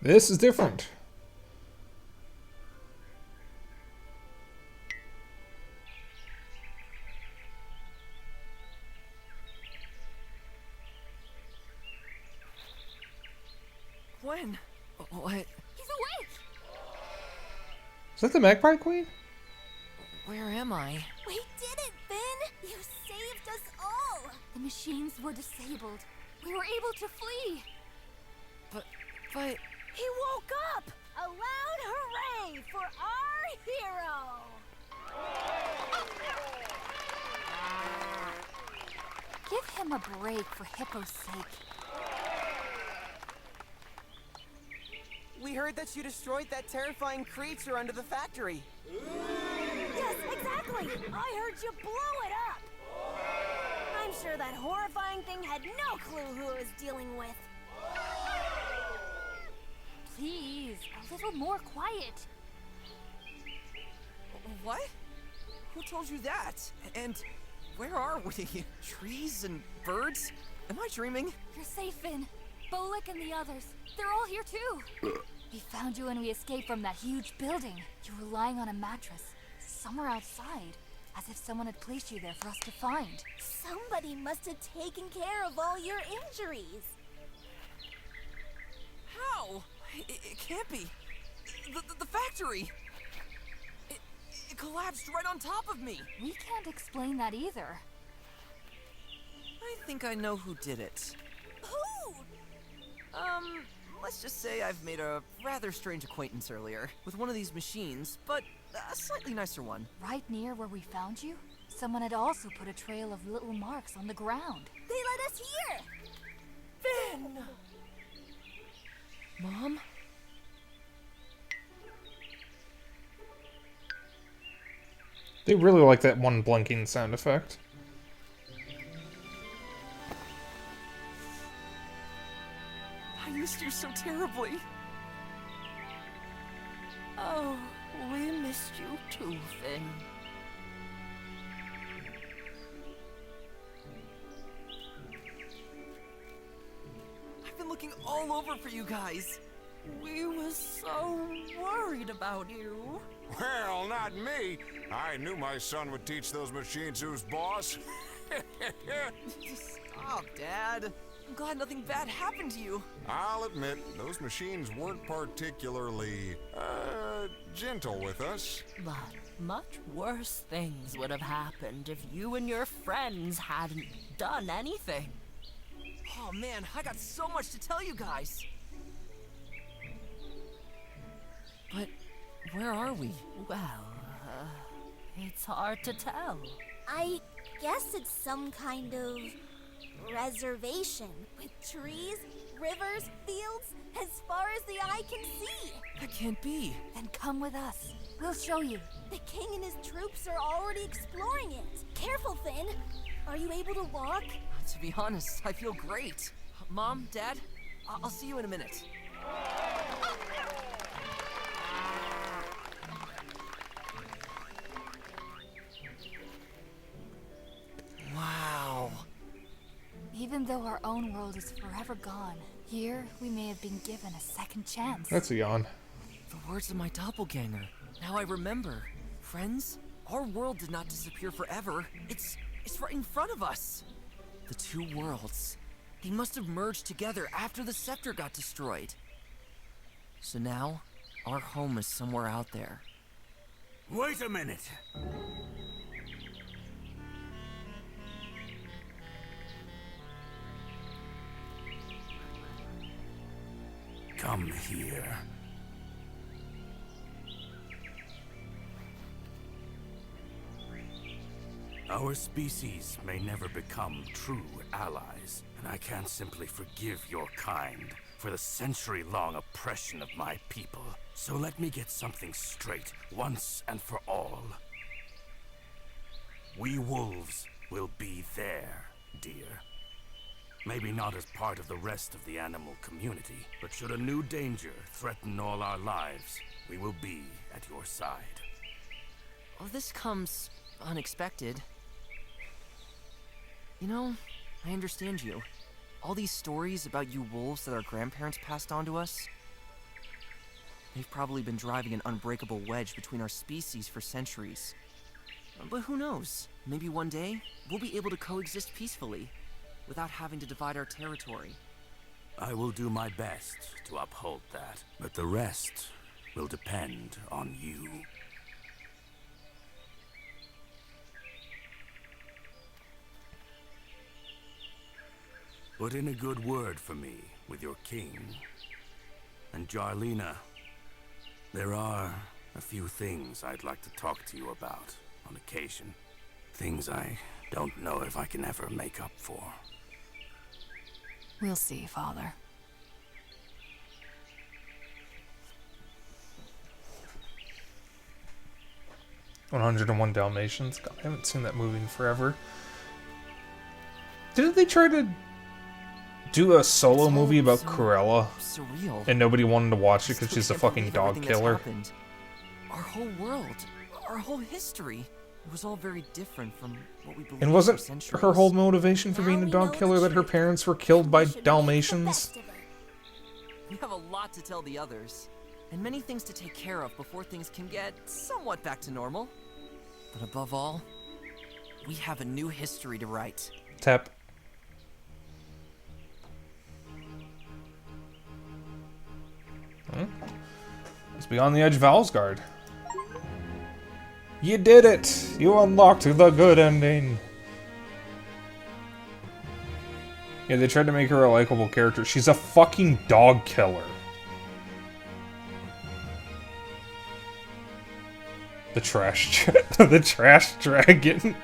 This is different. When? What? He's awake! Is that the Magpie Queen? Where am I? We did it, Finn! You saved us all! The machines were disabled. We were able to flee. But... He woke up! A loud hooray for our hero! Give him a break for Hippo's sake. We heard that you destroyed that terrifying creature under the factory. Yes, exactly! I heard you blow it up! I'm sure that horrifying thing had no clue who it was dealing with. Please, a little more quiet. What? Who told you that? And where are we? Trees and birds? Am I dreaming? You're safe, Finn. Bolik and the others, they're all here too. We found you when we escaped from that huge building. You were lying on a mattress, somewhere outside, as if someone had placed you there for us to find. Somebody must have taken care of all your injuries. How? It can't be. The factory! It collapsed right on top of me! We can't explain that either. I think I know who did it. Who? Let's just say I've made a rather strange acquaintance earlier with one of these machines, but a slightly nicer one. Right near where we found you, someone had also put a trail of little marks on the ground. They led us here! Finn! Mom? They really like that one blinking sound effect. I missed you so terribly. Oh, we missed you too, Finn. I've been looking all over for you guys. We were so worried about you. Well, not me. I knew my son would teach those machines who's boss. Stop, Dad. I'm glad nothing bad happened to you. I'll admit, those machines weren't particularly, gentle with us. But much worse things would have happened if you and your friends hadn't done anything. Oh man, I got so much to tell you guys. But where are we? Well, it's hard to tell. I guess it's some kind of reservation with trees, rivers, fields, as far as the eye can see. That can't be. Then come with us. We'll show you. The king and his troops are already exploring it. Careful, Finn. Are you able to walk? To be honest, I feel great. Mom, Dad, I'll see you in a minute. Wow. Even though our own world is forever gone, here we may have been given a second chance. That's a yawn. The words of my doppelganger. Now I remember. Friends, our world did not disappear forever. It's right in front of us. The two worlds. They must have merged together after the scepter got destroyed. So now, our home is somewhere out there. Wait a minute. Come here. Our species may never become true allies, and I can't simply forgive your kind for the century-long oppression of my people. So let me get something straight, once and for all. We wolves will be there, dear. Maybe not as part of the rest of the animal community, but should a new danger threaten all our lives, we will be at your side. Well, this comes unexpected. You know, I understand you. All these stories about you wolves that our grandparents passed on to us, they've probably been driving an unbreakable wedge between our species for centuries. But who knows? Maybe one day, we'll be able to coexist peacefully, without having to divide our territory. I will do my best to uphold that, but the rest will depend on you. Put in a good word for me with your king. And Jarlina, there are a few things I'd like to talk to you about on occasion. Things I don't know if I can ever make up for. We'll see, Father. 101 Dalmatians. God, I haven't seen that movie in forever. Didn't they try to do a solo movie about Cruella? Surreal. And nobody wanted to watch it because Still she's a can't fucking believe dog everything that's killer. happened. Our whole world, our whole history, it was all very different from what we believed And for wasn't centuries. her whole motivation for being a dog killer that her parents were killed by Dalmatians? We have a lot to tell the others, and many things to take care of before things can get somewhat back to normal. But above all, we have a new history to write. Tap. Let's be on the edge of Owlsgard. You did it! You unlocked the good ending. Yeah, they tried to make her a likable character. She's a fucking dog killer. The trash, the trash dragon.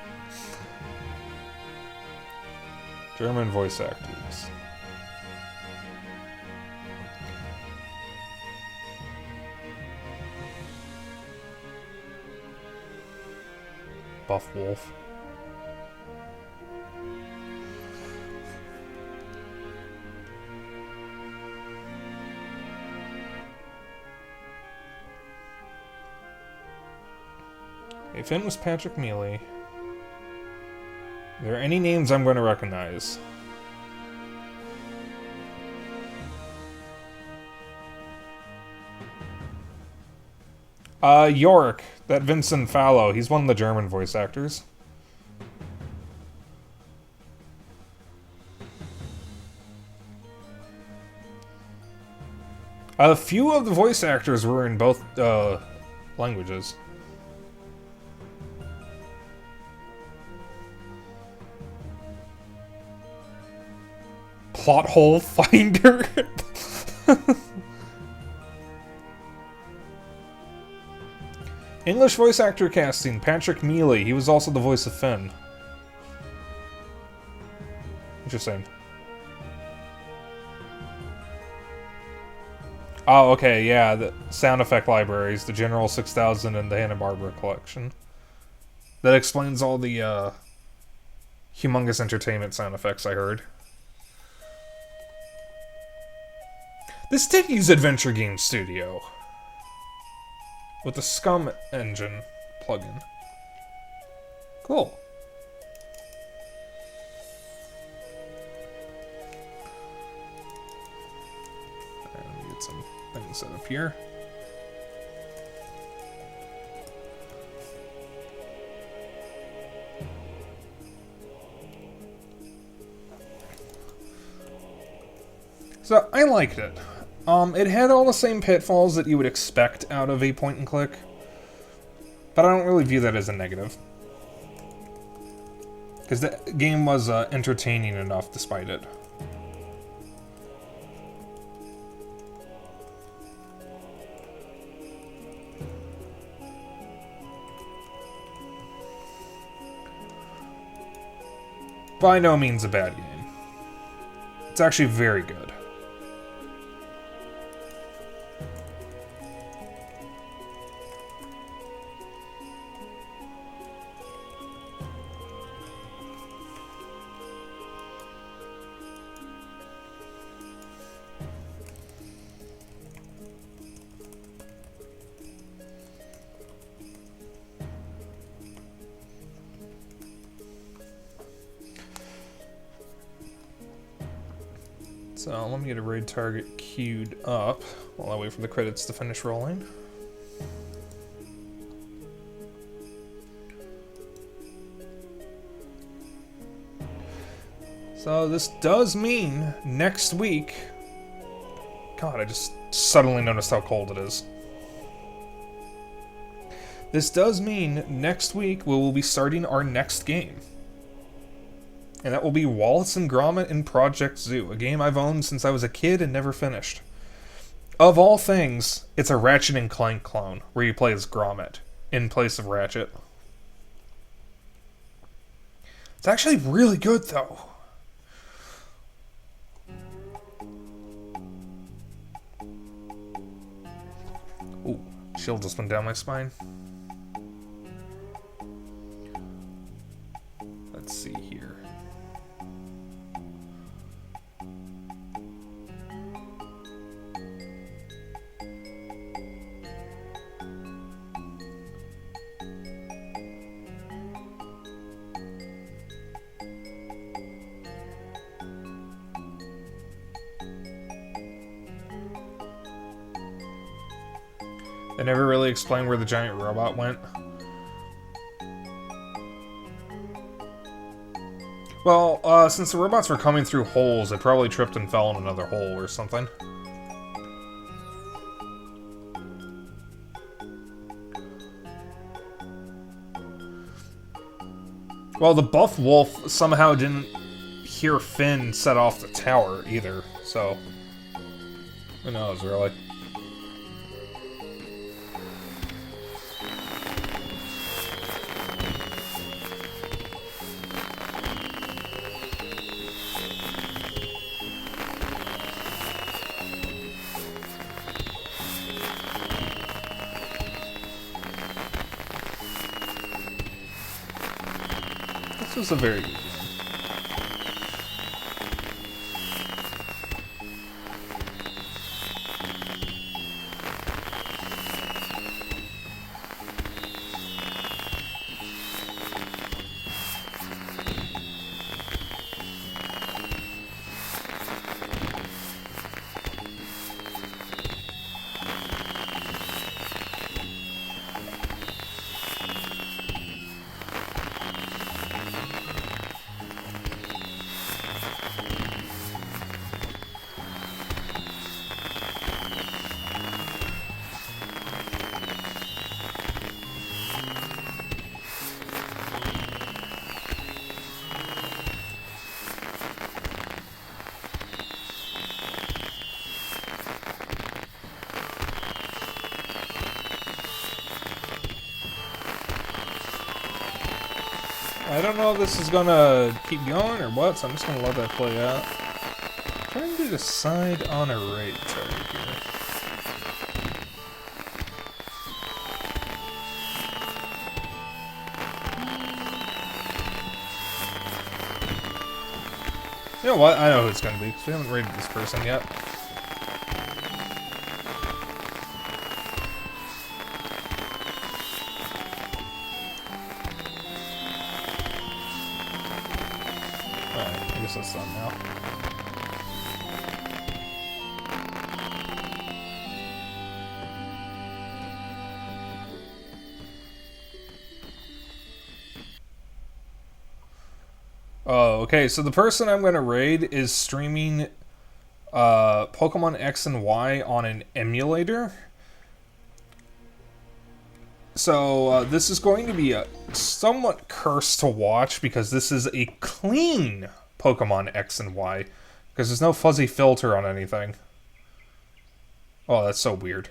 German voice actors. Buff Wolf. Okay, Finn was Patrick Mealy. Are there any names I'm going to recognize? Yorick. That Vincent Fallow. He's one of the German voice actors. A few of the voice actors were in both languages. Plot hole finder. English voice actor casting, Patrick Mealy. He was also the voice of Finn. Interesting. Oh, okay, yeah, the sound effect libraries, the General 6000 and the Hanna-Barbera collection. That explains all the, Humongous Entertainment sound effects I heard. This did use Adventure Game Studio. With the Scum engine plugin. Cool. Alright, let me get some things set up here. So, I liked it. It had all the same pitfalls that you would expect out of a point-and-click, but I don't really view that as a negative. Because the game was entertaining enough despite it. By no means a bad game. It's actually very good. So let me get a raid target queued up while I wait for the credits to finish rolling. So this does mean next week... God, I just suddenly noticed how cold it is. This does mean next week we will be starting our next game. And that will be Wallace and Gromit in Project Zoo, a game I've owned since I was a kid and never finished. Of all things, it's a Ratchet and Clank clone, where you play as Gromit, in place of Ratchet. It's actually really good, though. Ooh, chill just went down my spine. They never really explained where the giant robot went. Well, since the robots were coming through holes, they probably tripped and fell in another hole or something. Well, the buff wolf somehow didn't hear Finn set off the tower either, so who knows, really. This was a very good game. I don't know if this is gonna keep going or what, so I'm just gonna let that play out. Trying to decide on a raid target here. You know what? I know who it's gonna be, because we haven't raided this person yet. Alright, I guess that's done now. Oh, okay, so the person I'm going to raid is streaming Pokemon X and Y on an emulator. So this is going to be somewhat cursed to watch because this is a clean Pokemon X and Y. Because there's no fuzzy filter on anything. Oh, that's so weird.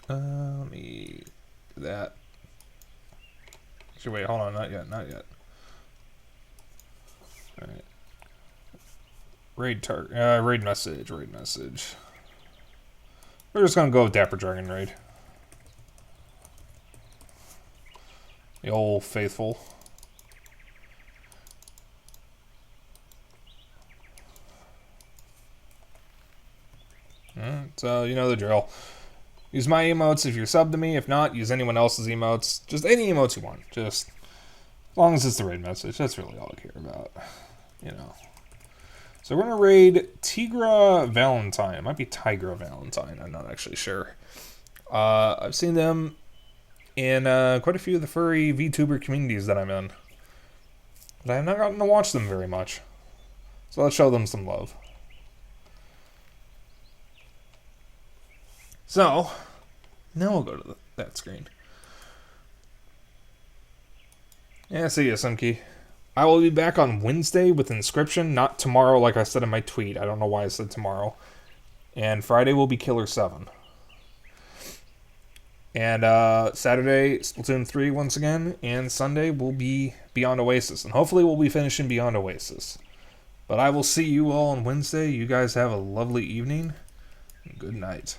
Let me do that. Actually, wait, hold on, not yet, not yet. Alright. Raid message, raid message. We're just gonna go with Dapper Dragon raid. The old faithful. So, you know the drill. Use my emotes if you're subbed to me. If not, use anyone else's emotes. Just any emotes you want. Just as long as it's the raid message. That's really all I care about. You know. So we're going to raid Tigra Valentine. It might be Tigra Valentine. I'm not actually sure. I've seen them in quite a few of the furry VTuber communities that I'm in. But I have not gotten to watch them very much. So let's show them some love. So, now we'll go to that screen. Yeah, see ya, Simkey. I will be back on Wednesday with Inscription, not tomorrow like I said in my tweet. I don't know why I said tomorrow. And Friday will be Killer 7. And Saturday, Splatoon 3 once again. And Sunday will be Beyond Oasis. And hopefully we'll be finishing Beyond Oasis. But I will see you all on Wednesday. You guys have a lovely evening. And good night.